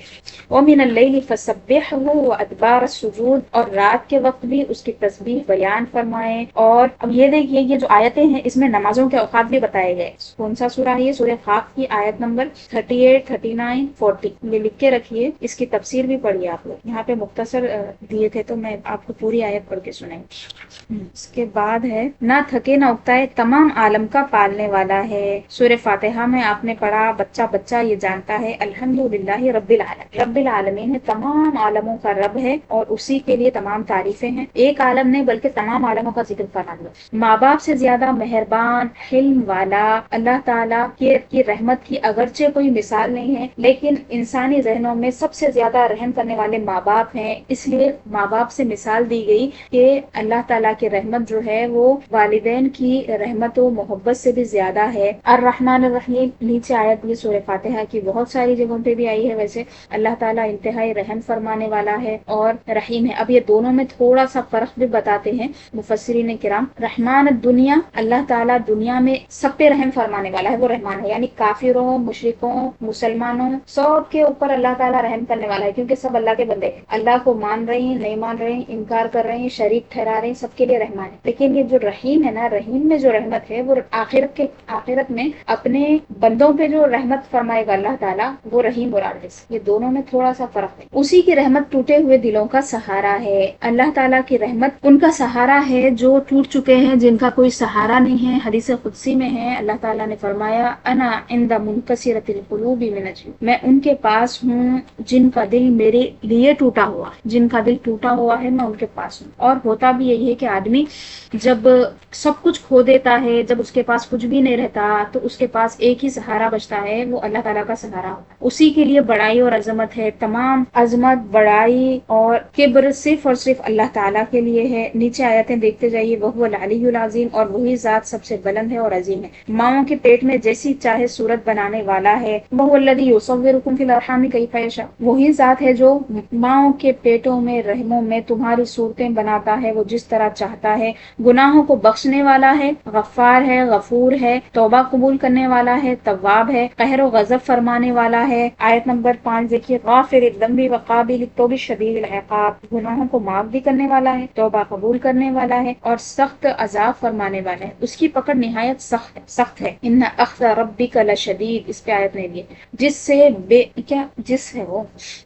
ومن اللیل فسبحہ وادبار السجود، اور رات کے وقت بھی اس کی تسبیح بیان فرمائیں. اور اب یہ دیکھیے یہ جو آیتیں ہیں اس میں نمازوں کے اوقات بھی بتائے گئے. کون سا سورہ ہے یہ؟ سورہ قاف کی آیت نمبر 38، 39، 40. یہ لکھ کے رکھیے، اس کی تفسیر بھی پڑھیے آپ لوگ. یہاں پہ مختصر دیے تھے تو میں آپ کو پوری آیت پڑھ کے سنائیں. اس کے بعد ہے نہ تھکے نہ اکتائے، تمام عالم کا پالنے والا ہے. سورہ فاتحہ میں آپ نے پڑھا بچہ بچہ یہ جانتا ہے الحمدللہ رب العالمین، رب العالمین ہے، تمام عالموں کا رب ہے اور اسی کے لیے تمام تعریفیں ہیں. ایک عالم نہیں بلکہ تمام عالموں کا ذکر فرما دیا. ماں باپ سے زیادہ مہربان، حلم والا اللہ تعالیٰ کی رحمت کی اگرچہ کوئی مثال نہیں ہے، لیکن انسانی ذہنوں میں سب سے زیادہ رحم کرنے والے ماں باپ ہیں. اس لیے ماں باپ سے مثال دی گئی کہ اللہ تعالیٰ کی رحمت جو ہے وہ والدین کی رحمت و محبت سے بھی زیادہ ہے. الرحمن الرحیم، نیچے آیت یہ سورہ فاتحہ کی بہت ساری جگہوں پہ بھی آئی ہے. ویسے اللہ تعالیٰ انتہائی رحم فرمانے والا ہے اور رحیم ہے. اب یہ دونوں میں تھوڑا سا فرق بھی بتاتے ہیں مفسرین کرام. رحمان الدنیا، اللہ تعالیٰ دنیا میں سب پہ رحم فرمانے والا ہے، وہ رحمان ہے، یعنی کافروں، مشرکوں، مسلمانوں سب کے اوپر اللہ تعالیٰ رحم کرنے والا ہے، کیونکہ سب اللہ کے بندے ہیں. اللہ کو مان رہے ہیں، نہیں مان رہے ہیں، انکار کر رہے ہیں، شریک ٹھہرا رہے ہیں، سب کے لیے رحمان ہے. لیکن یہ جو رحیم ہے نا، رحیم میں جو رحمت ہے وہ آخرت میں اپنے بندوں پہ جو رحمت فرمائے گا اللہ تعالیٰ، وہ رحیم مراد ہے. یہ دونوں میں تھوڑا سا فرق ہے. اسی کی رحمت ٹوٹے ہوئے دلوں کا سہارا ہے. اللہ تعالیٰ کی رحمت ان کا سہارا ہے جو ٹوٹ چکے ہیں، جن کا کوئی سہارا نہیں ہے. حدیث قدسی قدسی میں ہے، اللہ تعالیٰ نے فرمایا انا عند منکسرۃ القلوب من اجلی، میں ان کے پاس ہوں جن کا دل میرے لیے ٹوٹا ہوا ہے، جن کا دل ٹوٹا ہوا ہے میں ان کے پاس ہوں۔ اور ہوتا بھی یہی ہے کہ آدمی جب سب کچھ کھو دیتا ہے، جب اس کے پاس کچھ بھی نہیں رہتا، تو اس کے پاس ایک ہی سہارا بچتا ہے، وہ اللہ تعالیٰ کا سہارا ہوتا ہے۔ اسی کے لیے بڑائی اور عظمت ہے، تمام عظمت، بڑائی اور کبر صرف اور صرف اللہ تعالیٰ کے لیے ہے۔ نیچے آیتیں دیکھتے جائیے، وہو العلی العظیم، اور وہی ذات سب سے بلند ہے اور عظیم ہے۔ ماؤں کے پیٹ میں جیسی چاہے صورت بنانے والا ہے، وہو الذی یصورکم فی الارحام کیف یشاء، وہی ذات ہے جو ماؤں کے پیٹوں میں، رحموں میں تمہاری صورتیں بناتا ہے وہ جس طرح چاہتا ہے۔ گناہوں کو بخشنے والا ہے، غفار ہے، غفور ہے، توبہ قبول کرنے والا ہے، تواب ہے، قہر و غضب فرمانے والا ہے۔ آیت نمبر 5 دیکھیے، غافر الذنب وقابل التوب شدید العقاب، گناہوں کو معاف بھی کرنے والا ہے، توبہ قبول کرنے والا ہے، اور سخت عذاب فرمانے والا ہے۔ اس کی پکڑ نہایت سخت ہے۔ ان اخذ ربک لشدید، اس پہ آیت نے دی، جس سے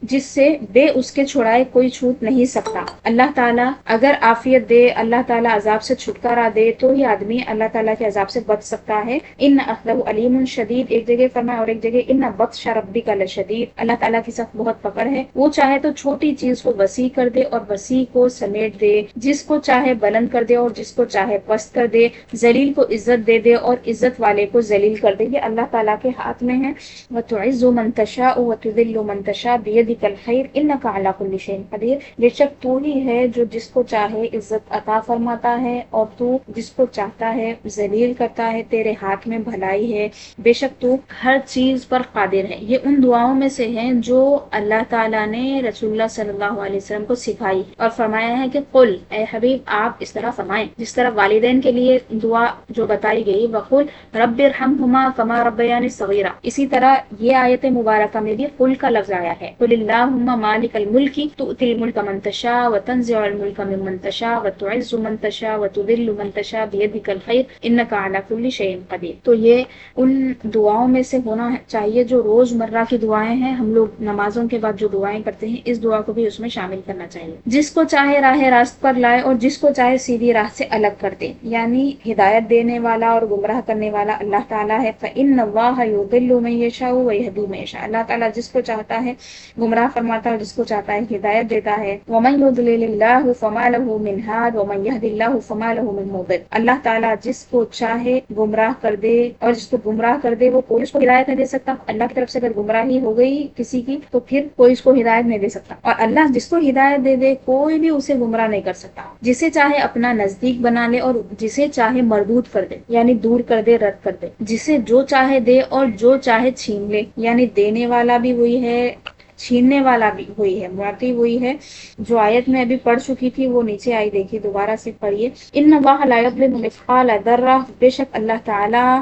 جس سے بے اس کے چھڑائے کوئی چھوٹ نہیں سکتا۔ اللہ تعالیٰ اگر عافیت دے، اللہ تعالیٰ عذاب سے چھٹکارا دے، تو ہی آدمی اللہ تعالیٰ کے عذاب سے بچ سکتا ہے۔ ان اخذہ علیم شدید، ایک جگہ فرمایا، اور ایک جگہ ان بطش ربک لشدید، اللہ تعالیٰ کی سخت بہت پکڑ ہے۔ وہ چاہے تو چھوٹی چیز کو وسیع کر دے اور وسیع کو سمیٹ دے، جس کو چاہے بلند کر دے اور جس کو چاہے پست کر دے، ذلیل کو عزت دے دے اور عزت والے کو ذلیل کر دے۔ یہ اللہ تعالیٰ کے ہاتھ میں ہے۔ وَتُعِزُّ مَن تَشَاءُ وَتُذِلُّ مَن تَشَاءُ بِيَدِكَ الْخَيْرُ إِنَّكَ عَلَى كُلِّ شَيْءٍ قَدِيرٌ، بے شک تو ہی ہے جو جس کو چاہے عزت عطا فرماتا ہے اور تو جس کو چاہتا ہے ذلیل کرتا ہے، تیرے ہاتھ میں بھلائی ہے، بے شک تو ہر چیز پر قادر ہے۔ یہ ان دعاؤں میں سے ہیں جو اللہ تعالیٰ نے رسول اللہ صلی اللہ علیہ وسلم کو سکھائی اور فرمایا ہے کہ قل، اے حبیب آپ اس طرح فرمائیں، جس طرح والدین کے لیے دعا جو بتائی گئی، وقل رب ارحمہما کما ربیانی صغیرا، اسی طرح یہ آیت مبارکہ میں بھی قل کا لفظ آیا ہے، قل اللہم مالک الملک تؤتی الملک من تشاء وتنزع الملک ممن تشاء وتعز من تشاء وتذل من تشاء بیدک الخیر انک علی کل شیء قدیر۔ تو یہ ان دعاؤں میں سے ہونا چاہیے جو روز مرہ کی دعائیں ہیں، ہم لوگ نمازوں کے بعد جو دعائیں کرتے ہیں، اس دعا کو بھی اس میں شامل کرنا چاہیے۔ جس کو چاہے راہ راست پر لائے اور جس کو چاہے سیدھی راہ سے الگ کر دے، یعنی ہدایت دینے والا اور گمراہ کرنے والا اللہ تعالیٰ ہے۔ فإن اللہ یضل من یشاء ویہدی من یشاء، اللہ تعالیٰ جس کو چاہتا ہے گمراہ فرماتا ہے اور جس کو چاہتا ہے ہدایت دیتا ہے۔ ومن یضلل اللہ فما له من ہاد ومن یہد اللہ فما له من مضل، اللہ تعالیٰ جس کو چاہے گمراہ کر دے اور جس کو گمراہ کر دے، وہ کوئی اس کو ہدایت نہیں دے سکتا۔ اللہ کی طرف سے اگر گمراہی ہو گئی کسی کی تو پھر کوئی اس کو ہدایت نہیں دے سکتا، اور اللہ جس کو ہدایت دے دے کوئی بھی اسے گمراہ نہیں کر سکتا۔ جسے چاہے اپنا نزدیک بنا لے اور جسے چاہے مردود کر دے، یعنی دور کر دے، رد کر دے۔ جسے جو چاہے دے اور جو چاہے چھین لے، یعنی دینے والا بھی وہی ہے، چھیننے والا بھی وہی ہے، معطی وہی ہے۔ جو آیت میں ابھی پڑھ چکی تھی وہ نیچے آئی، دیکھیے دوبارہ سے پڑھیے، ان اللہ لا یظلم مثقال ذرہ، بے شک اللہ تعالیٰ،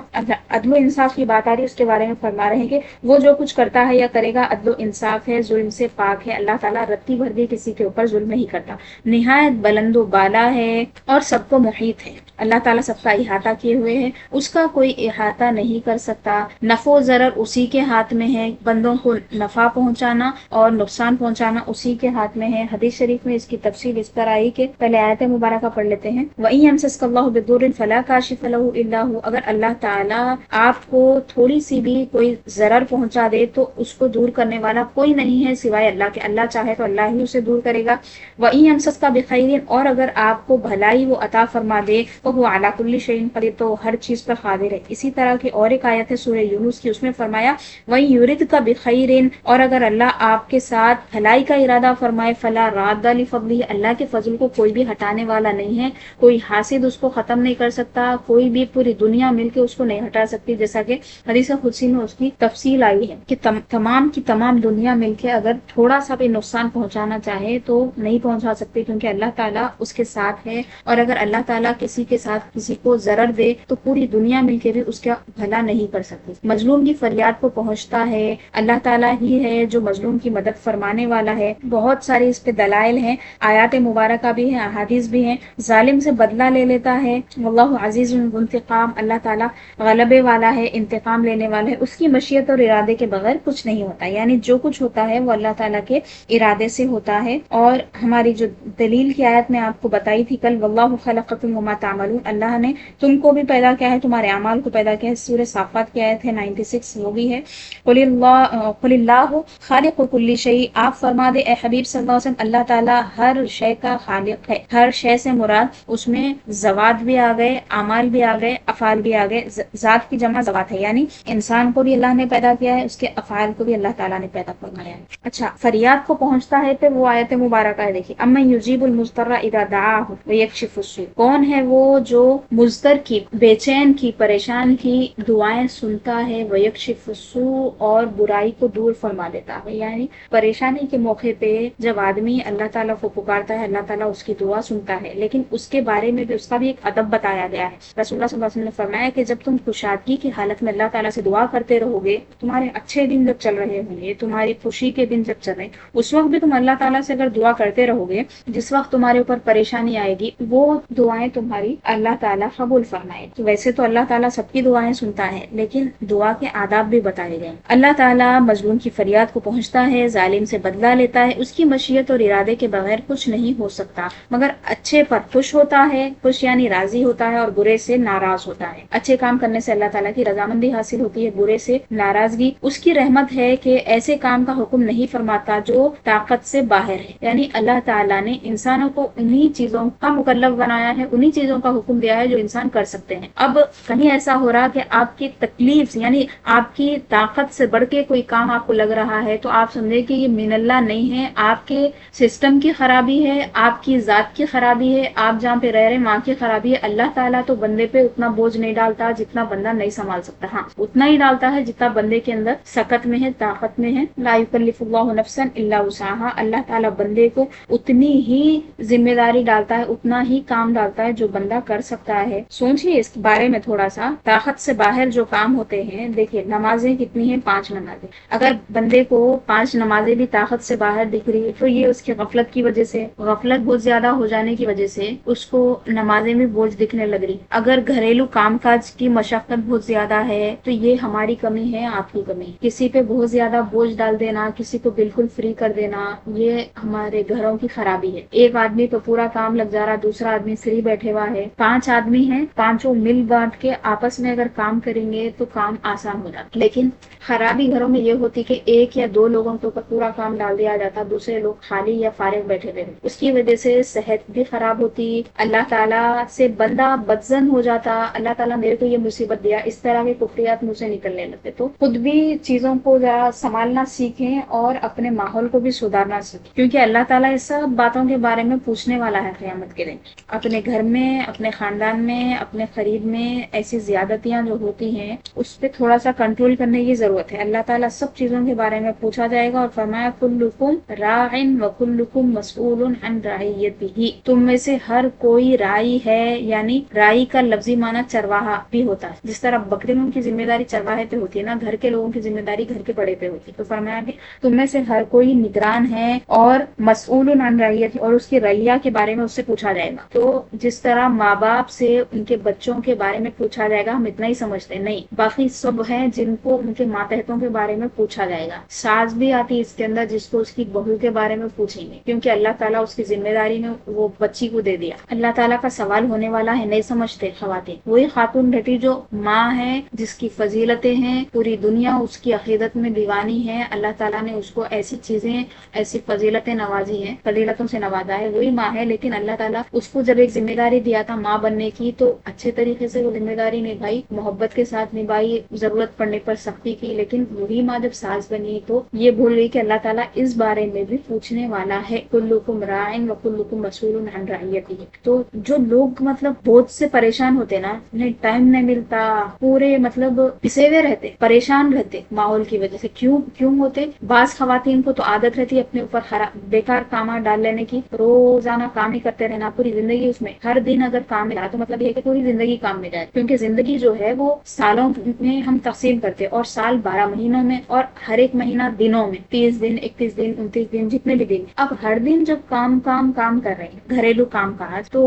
عدل و انصاف کی بات آ رہی ہے، اس کے بارے میں فرما رہے ہیں کہ وہ جو کچھ کرتا ہے یا کرے گا عدل و انصاف ہے، ظلم سے پاک ہے۔ اللہ تعالیٰ رتی بھر بھی کسی کے اوپر ظلم نہیں کرتا، نہایت بلند و بالا ہے اور سب کو محیط ہے۔ اللہ تعالیٰ سب کا احاطہ کیے ہوئے ہے، اس کا کوئی احاطہ نہیں کر سکتا۔ نفع و ضرر اسی کے ہاتھ میں ہے، بندوں کو نفع پہنچانا اور نقصان پہنچانا اسی کے ہاتھ میں ہے۔ حدیث شریف میں اس کی تفصیل اس طرح آئی کہ پہلے آیت مبارکہ پڑھ لیتے ہیں، وَإِن يَمْسَسْكَ اللَّهُ بِضُرٍّ فَلَا كَاشِفَ لَهُ إِلَّا هُوَ، اگر اللہ تعالیٰ آپ کو تھوڑی سی بھی کوئی ضرر پہنچا دے تو اس کو دور کرنے والا کوئی نہیں ہے سوائے اللہ کے، اللہ چاہے تو اللہ ہی اسے دور کرے گا۔ وَإِن يَمْسَسْكَ بِخَيْرٍ، اور اگر آپ کو بھلائی وہ عطا فرما دے، وَهُوَ عَلَى كُلِّ شَيْءٍ قَدِيرٌ، تو ہر چیز پر قادر ہے۔ اسی طرح کی اور ایک آیت ہے سورہ یونس کی، اس میں فرمایا وَإِن يُرِدْكَ بِخَيْرٍ، اور اگر اللہ آپ کے ساتھ بھلائی کا ارادہ فرمائے، فَلَا رَادَّ لِفَضْلِهِ، اللہ کے فضل کو کوئی بھی ہٹانے والا نہیں ہے، کوئی حاسد اس کو ختم نہیں کر سکتا، کوئی بھی پوری دنیا مل کے اس کو نہیں ہٹا سکتی، جیسا کہ حدیث قدسی میں اس کی تفصیل آئی ہے کہ تمام کی تمام دنیا مل کے اگر تھوڑا سا بھی نقصان پہنچانا چاہے تو نہیں پہنچا سکتے، کیونکہ اللہ تعالیٰ اس کے ساتھ ہے۔ اور اگر اللہ تعالیٰ کسی کے ساتھ کسی کو ضرر دے تو پوری دنیا مل کے بھی اس کا بھلا نہیں کر سکتی۔ مظلوم کی فریاد کو پہنچتا ہے، اللہ تعالیٰ ہی ہے جو مظلوم مظلوم کی مدد فرمانے والا ہے. بہت ساری اس پہ دلائل ہیں، آیات مبارکہ بھی ہیں، احادیث بھی ہیں. ظالم سے بدلہ لے لیتا ہے. واللہ عزیز ذو انتقام، اللہ تعالیٰ غلبے والا ہے، انتقام لینے والا ہے. اس کی مشیت اور ارادے کے بغیر کچھ نہیں ہوتا، یعنی جو کچھ ہوتا ہے وہ اللہ تعالیٰ کے ارادے سے ہوتا ہے. اور ہماری جو دلیل کی آیت میں آپ کو بتائی تھی کل، واللہ خلقکم وما تعملون، اللہ نے تم کو بھی پیدا کیا ہے، تمہارے اعمال کو پیدا کیا ہے. سورہ صافات کی آیت ہے 96، وہ بھی ہے. قل اللہ خالق کل شیء، آپ فرما دے اے حبیب صلی اللہ علیہ وسلم، اللہ تعالیٰ ہر شے کا خالق ہے. ہر شے سے مراد اس میں ذوات بھی آ گئے، اعمال بھی آ گئے، افعال بھی آ گئے. ذات کی جمع ذوات ہے، یعنی انسان کو بھی اللہ نے پیدا کیا ہے، اس کے افعال کو بھی اللہ تعالیٰ نے پیدا فرمایا ہے. اچھا، فریاد کو پہنچتا ہے تو وہ آیت مبارکہ ہے، دیکھیے امن یجیب المضطر اذا دعاہ ویکشف السوء، کون ہے وہ جو مضطر کی، بے چین کی، پریشان کی دعائیں سنتا ہے، ویکشف السوء، اور برائی کو دور فرما دیتا ہے. یعنی پریشانی کے موقع پہ جب آدمی اللہ تعالیٰ کو پکارتا ہے، اللہ تعالیٰ اس کی دعا سنتا ہے، لیکن اس کے بارے میں بھی اس کا بھی ایک ادب بتایا گیا ہے. رسول اللہ صلی اللہ علیہ وسلم نے فرمایا کہ جب تم کشادگی کی حالت میں اللہ تعالیٰ سے دعا کرتے رہو گے، تمہارے اچھے دن جب چل رہے ہوں گے، تمہاری خوشی کے دن جب چل رہے ہیں، اس وقت بھی تم اللہ تعالیٰ سے اگر دعا کرتے رہو گے، جس وقت تمہارے اوپر پریشانی آئے گی وہ دعائیں تمہاری اللہ تعالیٰ قبول فرمائے. تو ویسے تو اللہ تعالیٰ سب کی دعائیں سنتا ہے، لیکن دعا کے آداب بھی بتائے گئے. اللہ تعالیٰ مظلوم کی فریاد کو پہنچتا ہے، ظالم سے بدلہ لیتا ہے. اس کی مشیت اور ارادے کے بغیر کچھ نہیں ہو سکتا، مگر اچھے پر خوش ہوتا ہے، خوش یعنی راضی ہوتا ہے، اور برے سے ناراض ہوتا ہے. اچھے کام کرنے سے اللہ تعالیٰ کی رضامندی حاصل ہوتی ہے، برے سے ناراضگی. اس کی رحمت ہے کہ ایسے کام کا حکم نہیں فرماتا جو طاقت سے باہر ہے، یعنی اللہ تعالیٰ نے انسانوں کو انہی چیزوں کا مکلف بنایا ہے، انہی چیزوں کا حکم دیا ہے جو انسان کر سکتے ہیں. اب کہیں ایسا ہو رہا کہ آپ کی تکلیف یعنی آپ کی طاقت سے بڑھ کے کوئی کام آپ کو لگ رہا ہے، تو آپ سمجھے کہ یہ من اللہ نہیں ہے، آپ کے سسٹم کی خرابی ہے، آپ کی ذات کی خرابی ہے، آپ جہاں پہ رہ رہے ماں کی خرابی ہے. اللہ تعالیٰ تو بندے پہ اتنا بوجھ نہیں ڈالتا جتنا بندہ نہیں سنبھال سکتا. ہاں، اتنا ہی ڈالتا ہے جتنا بندے کے اندر سکت میں ہے، طاقت میں ہے. لا یکلف اللہ نفسا الا وسعها، اللہ تعالیٰ بندے کو اتنی ہی ذمہ داری ڈالتا ہے، اتنا ہی کام ڈالتا ہے جو بندہ کر سکتا ہے. سوچیے اس بارے میں تھوڑا سا، طاقت سے باہر جو کام ہوتے ہیں. دیکھیے نمازیں کتنی ہیں، 5 نمازیں. اگر بندے کو 5 نمازیں بھی طاقت سے باہر دکھ رہی ہے تو یہ اس کی غفلت کی وجہ سے، غفلت بہت زیادہ ہو جانے کی وجہ سے اس کو نمازیں بھی بوجھ دکھنے لگ رہی. اگر گھریلو کام کاج کی مشقت بہت زیادہ ہے تو یہ ہماری کمی ہے، آپ کی کمی. کسی پہ بہت زیادہ بوجھ ڈال دینا، کسی کو بالکل فری کر دینا، یہ ہمارے گھروں کی خرابی ہے. ایک آدمی تو پورا کام لگ جا رہا، دوسرا آدمی فری بیٹھے ہوا ہے. 5 آدمی ہیں، پانچوں مل بانٹ کے آپس میں اگر کام کریں گے تو کام آسان ہو جاتا. لیکن خرابی گھروں میں یہ ہوتی کہ ایک یا 2 لوگوں کے اوپر پورا کام ڈال دیا جاتا، دوسرے لوگ خالی یا فارغ بیٹھے ہوئے. اس کی وجہ سے صحت بھی خراب ہوتی، اللہ تعالیٰ سے بندہ بدزن ہو جاتا. اللہ تعالیٰ میرے کو یہ مصیبت دیا، اس طرح کے کفریات مجھ سے نکلنے لگتے. تو خود بھی چیزوں کو ذرا سنبھالنا سیکھیں اور اپنے ماحول کو بھی سدھارنا سیکھیں، کیونکہ اللہ تعالیٰ اس سب باتوں کے بارے میں پوچھنے والا ہے قیامت کے دن. اپنے گھر میں، اپنے خاندان میں، اپنے قریب میں ایسی زیادتیاں جو ہوتی ہیں اس پہ تھوڑا سا کنٹرول کرنے کی ضرورت ہے. اللہ تعالیٰ سب چیزوں کے بارے میں پوچھا جائے گا، اور فرمایا کلکم راع وکلکم مسئول عن رعیتہ، تم میں سے ہر کوئی رائی ہے. یعنی رائی کا لفظی معنی چرواہا بھی ہوتا ہے. جس طرح بکریوں کی ذمہ داری چرواہے پہ ہوتی ہے نا، گھر کے لوگوں کی ذمہ داری گھر کے بڑے پہ ہوتی ہے. تو فرمایا کہ تم میں سے ہر کوئی نگران ہے اور مسئول عن رعیتہ، اور اس کی رعیہ کے بارے میں اس سے پوچھا جائے گا. تو جس طرح ماں باپ سے ان کے بچوں کے بارے میں پوچھا جائے گا، ہم اتنا ہی سمجھتے نہیں، باقی سب ہیں جن کو ان کے ماتحتوں کے بارے میں پوچھا جائے گا. ساس بھی آتی اس کے اندر جس کو اس کی بہو کے بارے میں پوچھیں گے، کیونکہ اللہ تعالیٰ اس کی ذمہ داری میں وہ بچی کو دے دیا. اللہ تعالیٰ کا سوال ہونے والا ہے، نہیں سمجھتے خواتین. وہی خاتون بیٹی جو ماں ہے، جس کی فضیلتیں ہیں، پوری دنیا اس کی عقیدت میں دیوانی ہے. اللہ تعالیٰ نے اس کو ایسی چیزیں، ایسی فضیلتیں نوازی ہیں، فضیلتوں سے نوازا ہے. وہی ماں ہے، لیکن اللہ تعالیٰ اس کو جب ایک ذمہ داری دیا تھا ماں بننے کی تو اچھے طریقے سے وہ ذمہ داری نبھائی، محبت کے ساتھ نبھائی، ضرورت پڑنے پر سختی کی. لیکن وہی ماں جب ساس بنی تو یہ بھول گئی کہ اللہ تعالیٰ اس بارے میں بھی پوچھنے والا ہے. کلکم راع وکلکم مسئول عن رعیتہ. تو جو لوگ مطلب بہت سے پریشان ہوتے نا، انہیں ٹائم نہیں ملتا، پورے مطلب پسے ہوئے رہتے، پریشان رہتے ماحول کی وجہ سے. کیوں ہوتے؟ بعض خواتین کو تو عادت رہتی ہے اپنے اوپر بیکار کام ڈال لینے کی، روزانہ کام ہی کرتے رہنا پوری زندگی. اس میں ہر دن اگر کام ملا تو مطلب یہ کہ پوری زندگی کام میں جائے، کیونکہ زندگی جو ہے وہ سالوں میں ہم تقسیم کرتے، اور سال 12 مہینوں میں، اور ہر ایک مہینہ دنوں دنوں میں 30 دن 31 دن 29 دن جتنے بھی دن، اب ہر دن جب کام کام کام کر رہے ہیں گھریلو کام کاج، تو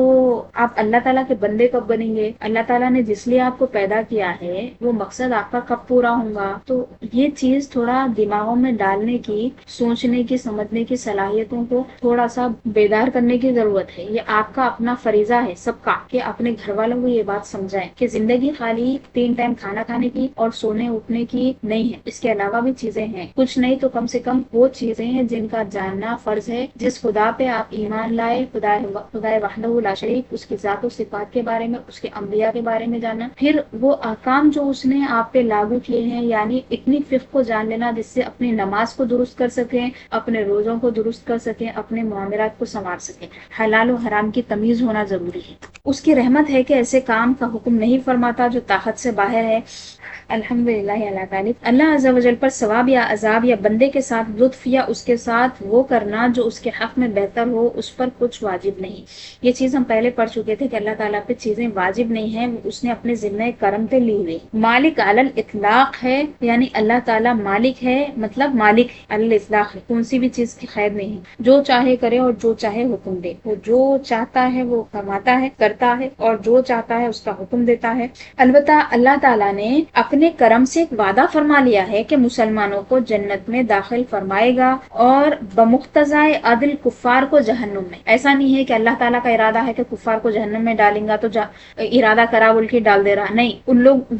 آپ اللہ تعالیٰ کے بندے کب بنیں گے؟ اللہ تعالیٰ نے جس لیے آپ کو پیدا کیا ہے وہ مقصد آپ کا کب پورا ہوگا؟ تو یہ چیز تھوڑا دماغوں میں ڈالنے کی، سوچنے کی، سمجھنے کی صلاحیتوں کو تھوڑا سا بیدار کرنے کی ضرورت ہے۔ یہ آپ کا اپنا فریضہ ہے سب کا کہ اپنے گھر والوں کو یہ بات سمجھائیں کہ زندگی خالی 3 ٹائم کھانا کھانے کی اور سونے اٹھنے کی نہیں ہے، اس کے علاوہ بھی چیزیں ہیں، کچھ نہیں تو کم سے کم وہ چیزیں ہیں جن کا جاننا فرض ہے۔ جس خدا پہ آپ ایمان لائے، خدا وحدہ لا شریک، اس کی ذات و صفات کے بارے میں، اس کے انبیاء کے بارے میں جاننا، پھر وہ احکام جو اس نے آپ پہ لاگو کیے ہیں، یعنی اتنی فقہ کو جان لینا جس سے اپنی نماز کو درست کر سکیں، اپنے روزوں کو درست کر سکیں، اپنے معاملات کو سنوار سکیں۔ حلال و حرام کی تمیز ہونا ضروری ہے۔ اس کی رحمت ہے کہ ایسے کام کا حکم نہیں فرماتا جو طاقت سے باہر ہے۔ الحمدللہ اللہ تعالی اللہ عز و جل پر ثواب یا عذاب یا بندے کے ساتھ لطف یا اس کے ساتھ وہ کرنا جو اس کے حق میں بہتر ہو، اس پر کچھ واجب نہیں۔ یہ چیز ہم پہلے پڑھ چکے تھے کہ اللہ تعالیٰ پہ چیزیں واجب نہیں ہیں، اس نے اپنے ذمہ کرم پہ لی ہوئی۔ مالک علی الاطلاق ہے، یعنی اللہ تعالیٰ مالک ہے، مطلب مالک علی الاطلاق ہے، کون سی بھی چیز کی قید نہیں ہے، جو چاہے کرے اور جو چاہے حکم دے، وہ جو چاہتا ہے وہ فرماتا ہے، کرتا ہے، اور جو چاہتا ہے اس کا حکم دیتا ہے۔ البتہ اللہ تعالیٰ نے اپنے کرم سے ایک وعدہ فرما لیا ہے کہ مسلمانوں کو جنت میں داخل فرمائے گا اور بمقتضائے عدل کفار کو جہنم میں۔ ایسا نہیں ہے کہ اللہ تعالیٰ کا ارادہ ہے کہ کفار کو جہنم میں ڈالیں گا تو ارادہ کرا بول کے ڈال دے رہا، نہیں،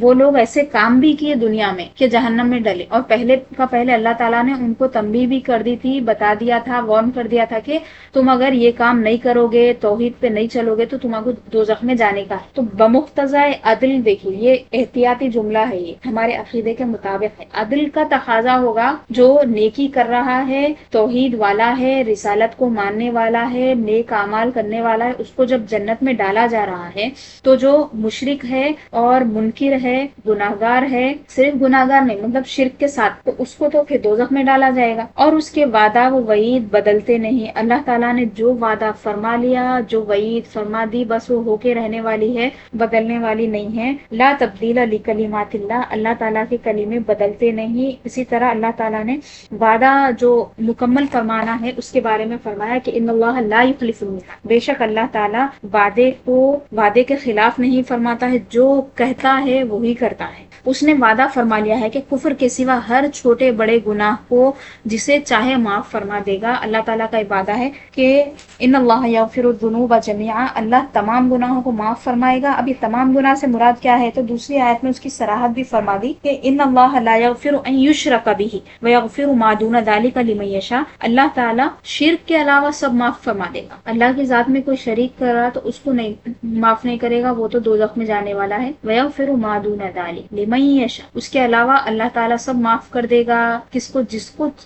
وہ لوگ ایسے کام بھی کیے دنیا میں کہ جہنم میں ڈلے، اور پہلے اللہ تعالیٰ نے ان کو تنبیہ بھی کر دی تھی، بتا دیا تھا، وارن کر دیا تھا کہ تم اگر یہ کام نہیں کرو گے، توحید پہ نہیں چلو گے، تو تمہیں دوزخ میں جانے کا ہے۔ تو بمقتضائے عدل، دیکھیے یہ احتیاطی جملہ ہے، یہ ہمارے عقیدے کے مطابق ہے۔ عدل کا تقاضا ہوگا جو نیکی کر رہا ہے، توحید والا ہے، رسالت کو ماننے والا ہے، نیک اعمال کرنے والا ہے، اس کو جب جنت میں ڈالا جا رہا ہے، تو جو مشرک ہے اور منکر ہے، گناہگار ہے، صرف گناہگار نہیں مطلب شرک کے ساتھ، تو اس کو تو پھر دوزخ میں ڈالا جائے گا۔ اور اس کے وعدہ و وعید بدلتے نہیں۔ اللہ تعالیٰ نے جو وعدہ فرما لیا، جو وعید فرما دی، بس وہ ہو کے رہنے والی ہے، بدلنے والی نہیں ہے۔ لا تبدیل لکلمات اللہ، اللہ تعالیٰ کے کلمے بدلتے نہیں۔ اسی طرح اللہ تعالیٰ نے وعدہ جو مکمل فرمانا ہے اس کے بارے میں فرمایا کہ ان اللہ لا یخلف الميعاد، بے شک اللہ تعالیٰ وعدے کے خلاف نہیں فرماتا ہے، جو کہتا ہے وہی کرتا ہے۔ اس نے وعدہ فرما لیا ہے کہ کفر کے سوا ہر چھوٹے بڑے گناہ کو جسے چاہے معاف فرما دے گا۔ اللہ تعالیٰ کا وعدہ ہے کہ ان اللہ یغفر الذنوب جميعا، اللہ تمام گناہوں کو معاف فرمائے گا۔ اب یہ تمام گناہ سے مراد کیا ہے؟ تو دوسری آیت میں اس کی صراحت بھی فرما دی کہ ان اللہ لا یغفر ان یشرک بہ ویغفر ما دون ذلک لمن یشاء، اللہ تعالیٰ شرک کے علاوہ سب معاف فرما دے گا۔ اللہ کی ذات میں کوئی شریک کر رہا تو اس کو نہیں معاف نہیں کرے گا، وہ تو دوزخ میں جانے والا ہے۔ ویغفر ما دون ذلک لمن یشاء، اس کے علاوہ اللہ تعالیٰ سب معاف کر دے گا،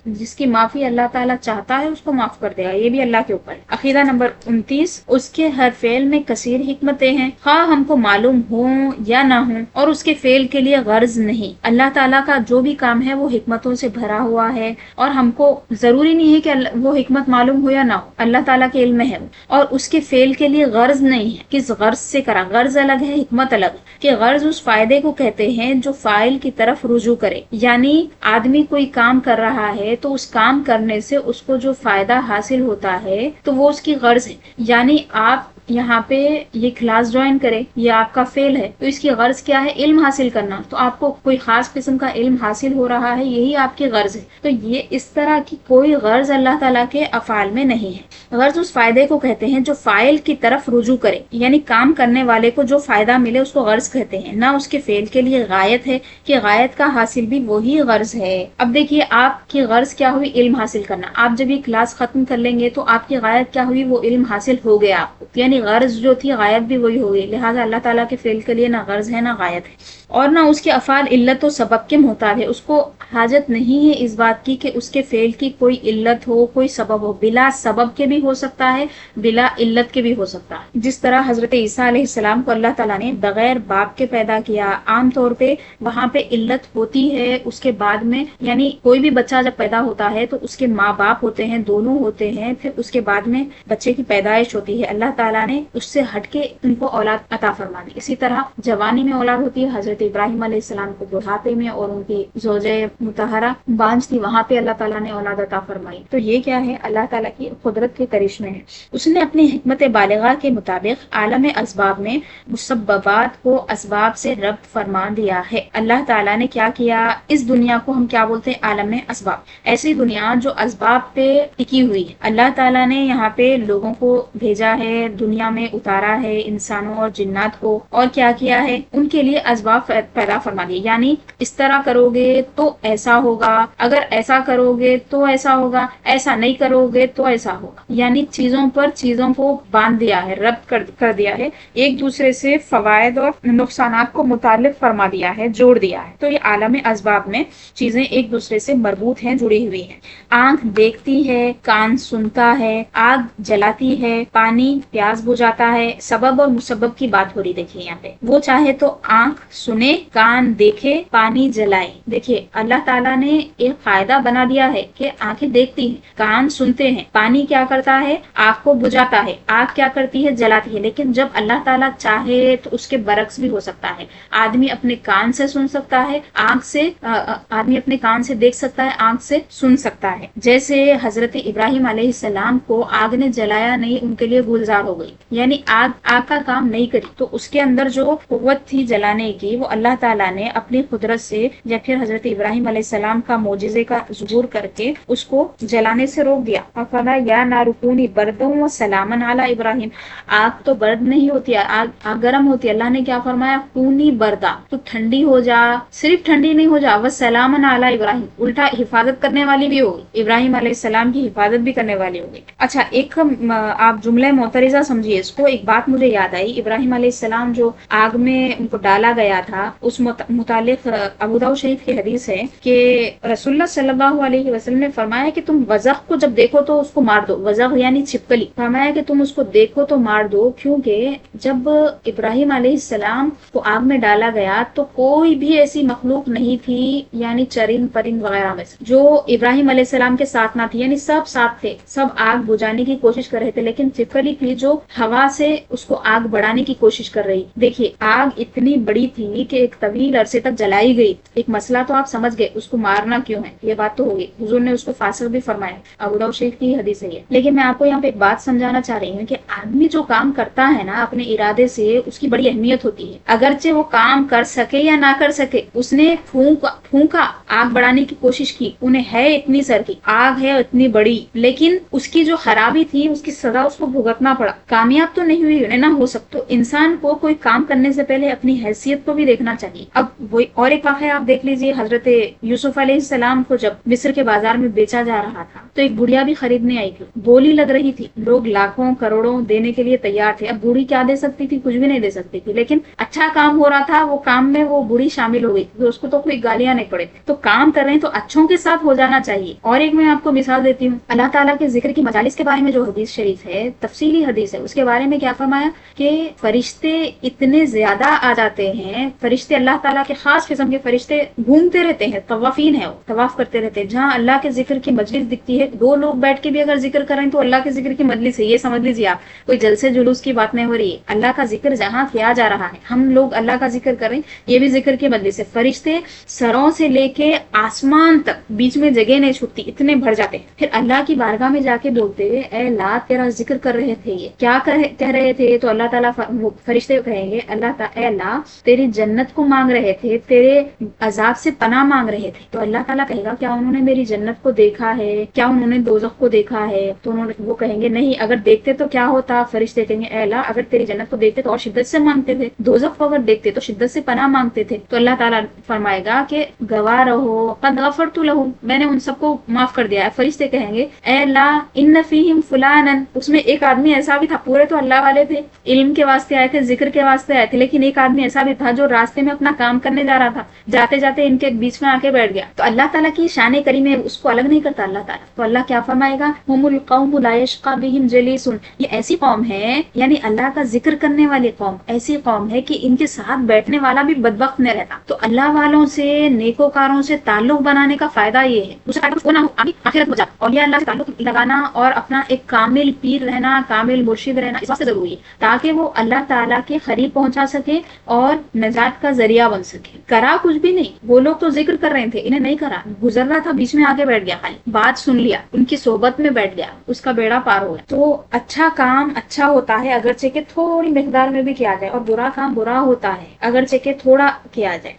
جس کی معافی اللہ تعالیٰ چاہتا ہے اس کو معاف کر دے گا، یہ بھی اللہ کے اوپر ہے۔ عقیدہ نمبر 29، اس کے ہر فعل میں کثیر حکمتیں ہیں، خواہ ہم کو معلوم ہوں یا نہ ہوں، اور اس کے فعل کے لیے غرض نہیں۔ اللہ تعالیٰ کا جو بھی کام ہے وہ حکمتوں سے بھرا ہوا ہے، اور ہم کو ضروری نہیں ہے کہ وہ حکمت معلوم ہو یا نہ ہو، اللہ تعالیٰ کے علم میں ہے، اور اس کے فعل کے لیے غرض نہیں ہے۔ کس غرض سے کرا، غرض الگ ہے، حکمت الگ، کہ غرض اس فائدے کو کہتے ہیں جو فاعل کی طرف رجوع کرے، یعنی آدمی کوئی کام کر رہا ہے تو اس کام کرنے سے اس کو جو فائدہ حاصل ہوتا ہے تو وہ اس کی غرض ہے۔ یعنی آپ یہاں پہ یہ کلاس جوائن کرے، یہ آپ کا فعل ہے، تو اس کی غرض کیا ہے؟ علم حاصل کرنا، تو آپ کو کوئی خاص قسم کا علم حاصل ہو رہا ہے، یہی آپ کی غرض ہے۔ تو یہ اس طرح کی کوئی غرض اللہ تعالیٰ کے افعال میں نہیں ہے۔ غرض اس فائدے کو کہتے ہیں جو فاعل کی طرف رجوع کرے، یعنی کام کرنے والے کو جو فائدہ ملے اس کو غرض کہتے ہیں، نہ اس کے فعل کے لیے غایت ہے کہ غایت کا حاصل بھی وہی غرض ہے۔ اب دیکھیے آپ کی غرض کیا ہوئی؟ علم حاصل کرنا۔ آپ جب یہ کلاس ختم کر لیں گے تو آپ کی غایت کیا ہوئی؟ وہ علم حاصل ہو گیا آپ کو، یعنی غرض جو تھی غایت بھی وہی ہو گئی۔ لہٰذا اللہ تعالیٰ کے فعل کے لیے نہ غرض ہے نہ غایت ہے، اور نہ اس کے افعال علت و سبب کے محتاج ہے۔ اس کو حاجت نہیں ہے اس بات کی کہ اس کے فعل کی کوئی علت ہو، کوئی سبب ہو۔ بلا سبب کے بھی ہو سکتا ہے، بلا علت کے بھی ہو سکتا ہے۔ جس طرح حضرت عیسیٰ علیہ السلام کو اللہ تعالیٰ نے بغیر باپ کے پیدا کیا، عام طور پہ وہاں پہ علت ہوتی ہے اس کے بعد میں، یعنی کوئی بھی بچہ جب پیدا ہوتا ہے تو اس کے ماں باپ ہوتے ہیں، دونوں ہوتے ہیں، پھر اس کے بعد میں بچے کی پیدائش ہوتی ہے۔ اللہ تعالیٰ نے اس سے ہٹ کے ان کو اولاد عطا فرما دی۔ اسی طرح جوانی میں اولاد ہوتی ہے، حضرت ابراہیم علیہ السلام کو بڑھاپے میں، اور ان کی زوجہ متحرہ بانجھ تھی وہاں پہ اللہ تعالیٰ نے اولاد عطا فرمائی. تو یہ کیا ہے؟ اللہ تعالیٰ کی قدرت کے کرشمے ہیں. اس نے اپنی حکمت بالغہ کے مطابق عالم اسباب میں مسببات کو اسباب سے ربط فرما دیا ہے. اللہ تعالیٰ نے کیا کیا؟ اس دنیا کو ہم کیا بولتے ہیں؟ عالم اسباب. ایسی دنیا جو اسباب پہ ٹکی ہوئی ہے. اللہ تعالیٰ نے یہاں پہ لوگوں کو بھیجا ہے، دنیا میں اتارا ہے، انسانوں اور جنات کو، اور کیا کیا ہے؟ ان کے لیے اسباب پیدا فرما دیے. یعنی اس طرح کرو گے تو ایسا ہوگا، اگر ایسا کرو گے تو ایسا ہوگا، ایسا نہیں کرو گے تو ایسا ہوگا. یعنی چیزوں پر چیزوں کو باندھ دیا ہے، ربط کر دیا ہے، ایک دوسرے سے فوائد اور نقصانات کو متعلق فرما دیا ہے، جوڑ دیا ہے. تو یہ عالم اسباب میں چیزیں ایک دوسرے سے مربوط ہیں، جڑی ہوئی ہیں. آنکھ دیکھتی ہے، کان سنتا ہے، آگ جلاتی ہے، پانی پیاس بجھاتا ہے. سبب اور مسبب کی بات ہو رہی. دیکھیے یہاں پہ وہ چاہے تو آنکھ سنے، کان دیکھے، پانی جلائے. دیکھیے اللہ تعالیٰ نے ایک فائدہ بنا دیا ہے کہ آنکھیں دیکھتی ہیں، کان سنتے ہیں، پانی کیا کرتا ہے؟ آگ کو بجھاتا ہے، آگ کیا کرتی ہے؟ جلاتی ہے. لیکن جب اللہ تعالیٰ چاہے تو اس کے برعکس بھی ہو سکتا ہے. آدمی اپنے کان سے سن سکتا ہے، آنکھ سے آدمی اپنے کان سے دیکھ سکتا ہے، آنکھ سے سن سکتا ہے. جیسے حضرت ابراہیم علیہ السلام کو آگ نے جلایا نہیں، ان کے لیے گلزار ہو گئی. یعنی آگ کا کام نہیں کری، تو اس کے اندر جو قوت تھی جلانے کی وہ اللہ تعالیٰ نے اپنی قدرت سے یا پھر حضرت ابراہیم علیہ السلام کا معجزے کا ظہور کر کے اس کو جلانے سے روک دیا. فرمایا یا نار کونی بردا و سلاما علی ابراہیم. آگ تو برد نہیں ہوتی، آگ گرم ہوتی. اللہ نے کیا فرمایا؟ کونی بردا، تو ٹھنڈی ہو جا. صرف ٹھنڈی نہیں ہو جا، وہ سلاما علی ابراہیم، الٹا حفاظت کرنے والی بھی ہوگی، ابراہیم علیہ السلام کی حفاظت بھی کرنے والی ہوگی. اچھا ایک آپ جملہ معترضہ سمجھیے اس کو. ایک بات مجھے یاد آئی، ابراہیم علیہ السلام جو آگ میں ان کو ڈالا گیا تھا، اس متعلق ابو داؤد شریف کی حدیث ہے کہ رسول اللہ صلی اللہ علیہ وسلم نے فرمایا کہ تم وزغ کو جب دیکھو تو اس کو مار دو. وزغ یعنی چھپکلی. فرمایا کہ تم اس کو دیکھو تو مار دو، کیونکہ جب ابراہیم علیہ السلام کو آگ میں ڈالا گیا تو کوئی بھی ایسی مخلوق نہیں تھی، یعنی چرند پرند وغیرہ میں سے، جو ابراہیم علیہ السلام کے ساتھ نہ تھی. یعنی سب ساتھ تھے، سب آگ بجھانے کی کوشش کر رہے تھے، لیکن چھپکلی تھی جو ہوا سے اس کو آگ بڑھانے کی کوشش کر رہی. دیکھیے آگ اتنی بڑی تھی کہ ایک طویل عرصے تک جلائی گئی. ایک مسئلہ تو آپ سمجھ گئے، اس کو مارنا کیوں ہے، یہ بات تو ہوگی. حضور نے اس کو فاسق بھی فرمایا، ابو داؤد شریف کی حدیث ہے یہ. لیکن میں آپ کو یہاں پہ ایک بات سمجھانا چاہ رہی ہوں کہ آدمی جو کام کرتا ہے نا اپنے ارادے سے، اس کی بڑی اہمیت ہوتی ہے. اگرچہ وہ کام کر سکے یا نہ کر سکے، اس نے پھونکا، آگ بڑھانے کی کوشش کی، انہیں ہے اتنی سر کی آگ ہے اتنی بڑی، لیکن اس کی جو خرابی تھی اس کی سزا اس کو بھگتنا پڑا. کامیاب تو نہیں ہوئی، انہیں نہ ہو سکتا. تو انسان کو کوئی کام کرنے سے پہلے اپنی حیثیت کو بھی دیکھنا چاہیے. اب وہی اور ایک واقعہ آپ دیکھ لیجئے، حضرت یوسف علیہ السلام کو جب مصر کے بازار میں بیچا جا رہا تھا تو ایک بڑھیا بھی خریدنے آئی تھی. بولی لگ رہی تھی، لوگ لاکھوں کروڑوں دینے کے لیے تیار تھے. اب بوڑھی کیا دے سکتی تھی؟ کچھ بھی نہیں دے سکتی تھی. لیکن اچھا کام ہو رہا تھا، وہ کام میں وہ بوڑھی شامل ہو گئی، تو اس کو تو کوئی گالیاں نہیں پڑے. تو کام کر رہے ہیں تو اچھوں کے ساتھ ہو جانا چاہیے. اور ایک میں آپ کو مثال دیتی ہوں، اللہ تعالیٰ کے ذکر کی مجالس کے بارے میں جو حدیث شریف ہے، تفصیلی حدیث ہے، اس کے بارے میں کیا فرمایا کہ فرشتے اتنے زیادہ آ جاتے ہیں. فرشتے اللہ تعالیٰ کے خاص قسم کے فرشتے گھومتے رہتے ہیں، طوافین ہیں، وہ طواف کرتے رہتے ہیں. جہاں اللہ کے ذکر کی مجلس دکھتی ہے، دو لوگ بیٹھ کے بھی اگر ذکر کریں تو اللہ کے ذکر کی مجلس ہے. یہ سمجھ لیجیے آپ، کوئی جلسے جلوس کی بات نہیں ہو رہی ہے. اللہ کا ذکر جہاں کیا جا رہا ہے، ہم لوگ اللہ کا ذکر کر رہے ہیں، یہ بھی ذکر کی مجلس ہے. فرشتے سروں سے لے کے آسمان تک بیچ میں جگہ نہیں چھوٹتی، اتنے بھر جاتے ہیں. پھر اللہ کی بارگاہ میں جا کے بولتے ہیں اے اللہ تیرا ذکر کر رہے تھے، یہ کیا کہہ رہے تھے؟ تو اللہ تعالیٰ فرشتے کہیں گے اے اللہ تیری جنت کو مانگ رہے تھے، تیرے عذاب سے پناہ مانگ رہے تھے. تو اللہ تعالیٰ کہے گا کیا انہوں نے میری جنت کو دیکھا ہے؟ کیا انہوں نے دوزخ کو دیکھا ہے؟ تو وہ کہیں گے نہیں. اگر دیکھتے تو کیا ہوتا؟ فرشتے کہیں گے اے اللہ اگر تیری جنت کو دیکھتے تو اور شدت سے مانگتے تھے، دوزخ کو اگر دیکھتے تو شدت سے پناہ مانگتے تھے. تو اللہ تعالیٰ فرمائے گا کہ گواہ رہو قد غفرت لہم، میں نے ان سب کو معاف کر دیا ہے. فرشتے کہیں گے اے اللہ ان فیہم فلانا، اس میں ایک آدمی ایسا بھی تھا، پورے تو اللہ والے تھے، علم کے واسطے آئے تھے، ذکر کے واسطے آئے تھے، لیکن ایک آدمی ایسا بھی تھا جو راستے میں اپنا کام کرنے جا رہا تھا، جاتے جاتے ان کے بیچ میں آ کے بیٹھ گیا. تو اللہ تعالیٰ کی شان کریم ہے، اس کو الگ نہیں کرتا اللہ تعالیٰ. تو اللہ کیا فرمائے گا ہم القوم لا یشقی بہم جلیس، یہ ایسی قوم ہے، یعنی اللہ کا ذکر کرنے والی قوم ایسی قوم ہے کہ ان کے ساتھ بیٹھنے والا بھی بدبخت نہیں رہتا. تو اللہ والوں سے، نیکوکاروں سے تعلق بنانے کا فائدہ یہ ہے، اسے تعلق ہونا آخرت ہو جائے. اور یہ اللہ سے تعلق لگانا اور اپنا ایک کامل پیر رہنا، کامل مرشد رہنا اس واسطے ضروری ہے تاکہ وہ اللہ تعالیٰ کے قریب پہنچا سکے اور نجات کا ذریعہ بن سکے. کرا کچھ بھی نہیں، وہ لوگ تو ذکر کر رہے تھے، انہیں نہیں کرا، گزر رہا تھا بیچ میں آگے بیٹھ گیا، خالی بات سن لیا، ان کی صحبت میں بیٹھ گیا، اس کا بیڑا پار ہو گیا۔ تو اچھا کام اچھا ہوتا ہے اگرچہ کہ تھوڑی مقدار میں بھی کیا جائے، اور برا کام برا ہوتا ہے اگرچہ کہ تھوڑا کیا جائے۔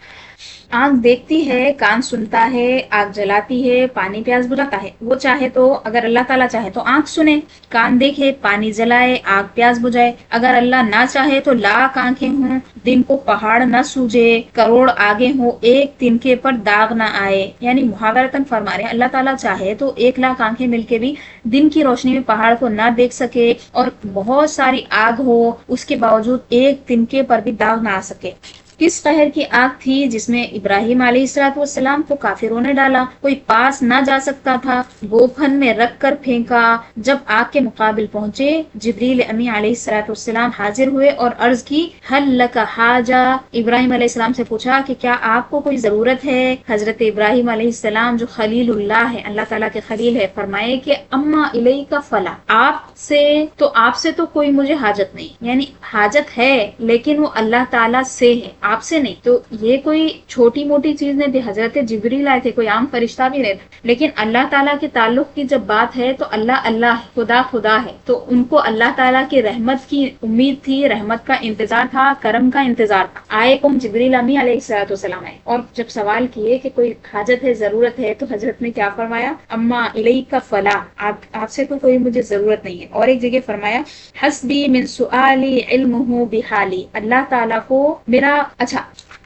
آنکھ دیکھتی ہے، کان سنتا ہے، آگ جلاتی ہے، پانی پیاس بجھاتا ہے۔ وہ چاہے تو، اگر اللہ تعالیٰ چاہے تو آنکھ سنے، کان دیکھے، پانی جلائے، آگ پیاس بجھائے۔ اگر اللہ نہ چاہے تو لاکھ آنکھیں ہوں، دن کو پہاڑ نہ سوجے، کروڑ آگے ہوں، ایک تنکے پر داغ نہ آئے۔ یعنی محاورتاً فرما رہے ہیں اللہ تعالیٰ چاہے تو 1,00,000 آنکھیں مل کے بھی دن کی روشنی میں پہاڑ کو نہ دیکھ سکے، اور بہت ساری آگ ہو اس کے باوجود ایک تنکے پر بھی داغ نہ آ سکے۔ کس قہر کی آگ تھی جس میں ابراہیم علیہ السلام کو کافروں نے ڈالا، کوئی پاس نہ جا سکتا تھا، گوفن میں رکھ کر پھینکا۔ جب آگ کے مقابل پہنچے، جبریل امی علیہ السلام حاضر ہوئے اور عرض کی حل لک حاجہ، ابراہیم علیہ السلام سے پوچھا کہ کیا آپ کو کوئی ضرورت ہے؟ حضرت ابراہیم علیہ السلام جو خلیل اللہ ہے، اللہ تعالیٰ کے خلیل ہے، فرمائے کہ اما الیک فلا، آپ سے تو کوئی مجھے حاجت نہیں، یعنی حاجت ہے لیکن وہ اللہ تعالیٰ سے ہے، آپ سے نہیں۔ تو یہ کوئی چھوٹی موٹی چیز نہیں تھی، حضرت جبریل آئے تھے، کوئی عام فرشتہ بھی نہیں تھا، لیکن اللہ تعالیٰ کے تعلق کی جب بات ہے تو اللہ اللہ ہے، خدا خدا ہے، تو ان کو اللہ تعالیٰ کی رحمت کی امید تھی، رحمت کا انتظار تھا، کرم کا انتظار تھا۔ آئے کم جبریل امی علیہ السلام آئے، اور جب سوال کیے کہ کوئی حاجت ہے، ضرورت ہے، تو حضرت نے کیا فرمایا؟ اما الیک فلا، آپ سے تو کوئی مجھے ضرورت نہیں ہے۔ اور ایک جگہ فرمایا حسبی من سؤالی علمہ بحالی، اللہ تعالیٰ کو میرا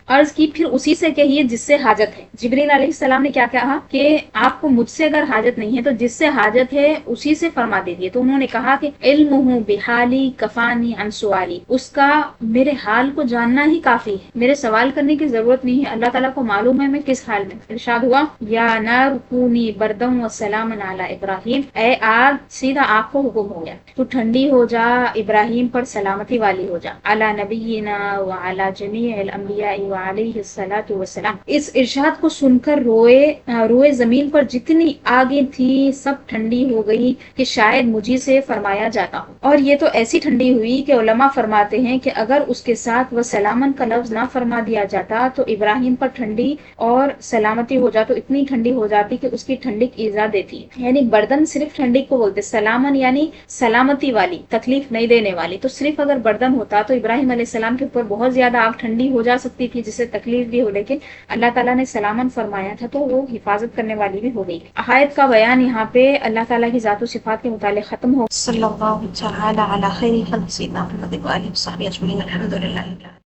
عرض کی پھر اسی سے کہیے جس سے حاجت ہے۔ جبریل علیہ السلام نے کیا کہا کہ آپ کو مجھ سے اگر حاجت نہیں ہے تو جس سے حاجت ہے اسی سے فرما دیجیے۔ تو انہوں نے کہا کہ علمہ بحالی کفانی عن سوالی، اس کا میرے حال کو جاننا ہی کافی ہے، میرے سوال کرنے کی ضرورت نہیں ہے، اللہ تعالیٰ کو معلوم ہے میں کس حال میں۔ ارشاد ہوا یا نار کونی بردم وسلام علی ابراہیم، اے آگ سیدھا آگ کو حکم ہو گیا تو ٹھنڈی ہو جا، ابراہیم پر سلامتی والی ہو جا، علی نبینا وعلی جمیع الانبیاء علیہ الصلوۃ والسلام۔ اس ارشاد کو سن کر روئے زمین پر جتنی آگیں تھی سب ٹھنڈی ہو گئی کہ شاید مجھے سے فرمایا جاتا ہو۔ اور یہ تو ایسی ٹھنڈی ہوئی کہ علماء فرماتے ہیں کہ اگر اس کے ساتھ وہ سلامن کا لفظ نہ فرما دیا جاتا تو ابراہیم پر ٹھنڈی اور سلامتی ہو جاتا، اتنی ٹھنڈی ہو جاتی کہ اس کی ٹھنڈک ایذا دیتی، یعنی بردن صرف ٹھنڈک کو بولتے، سلامن یعنی سلامتی والی، تکلیف نہیں دینے والی۔ تو صرف اگر بردن ہوتا تو ابراہیم علیہ السلام کے اوپر بہت زیادہ آگ ٹھنڈی ہو جا سکتی تھی جس سے تکلیف بھی ہو، لیکن اللہ تعالیٰ نے سلامن فرمایا تھا تو وہ حفاظت کرنے والی بھی ہو گئی۔ آیت کا بیان یہاں پہ اللہ تعالیٰ کی ذات و صفات کے متعلق ختم ہو۔ صلی اللہ تعالی علی خیر خلق سیدنا محمد و آلہ وصحبہ اجمعین، الحمدللہ۔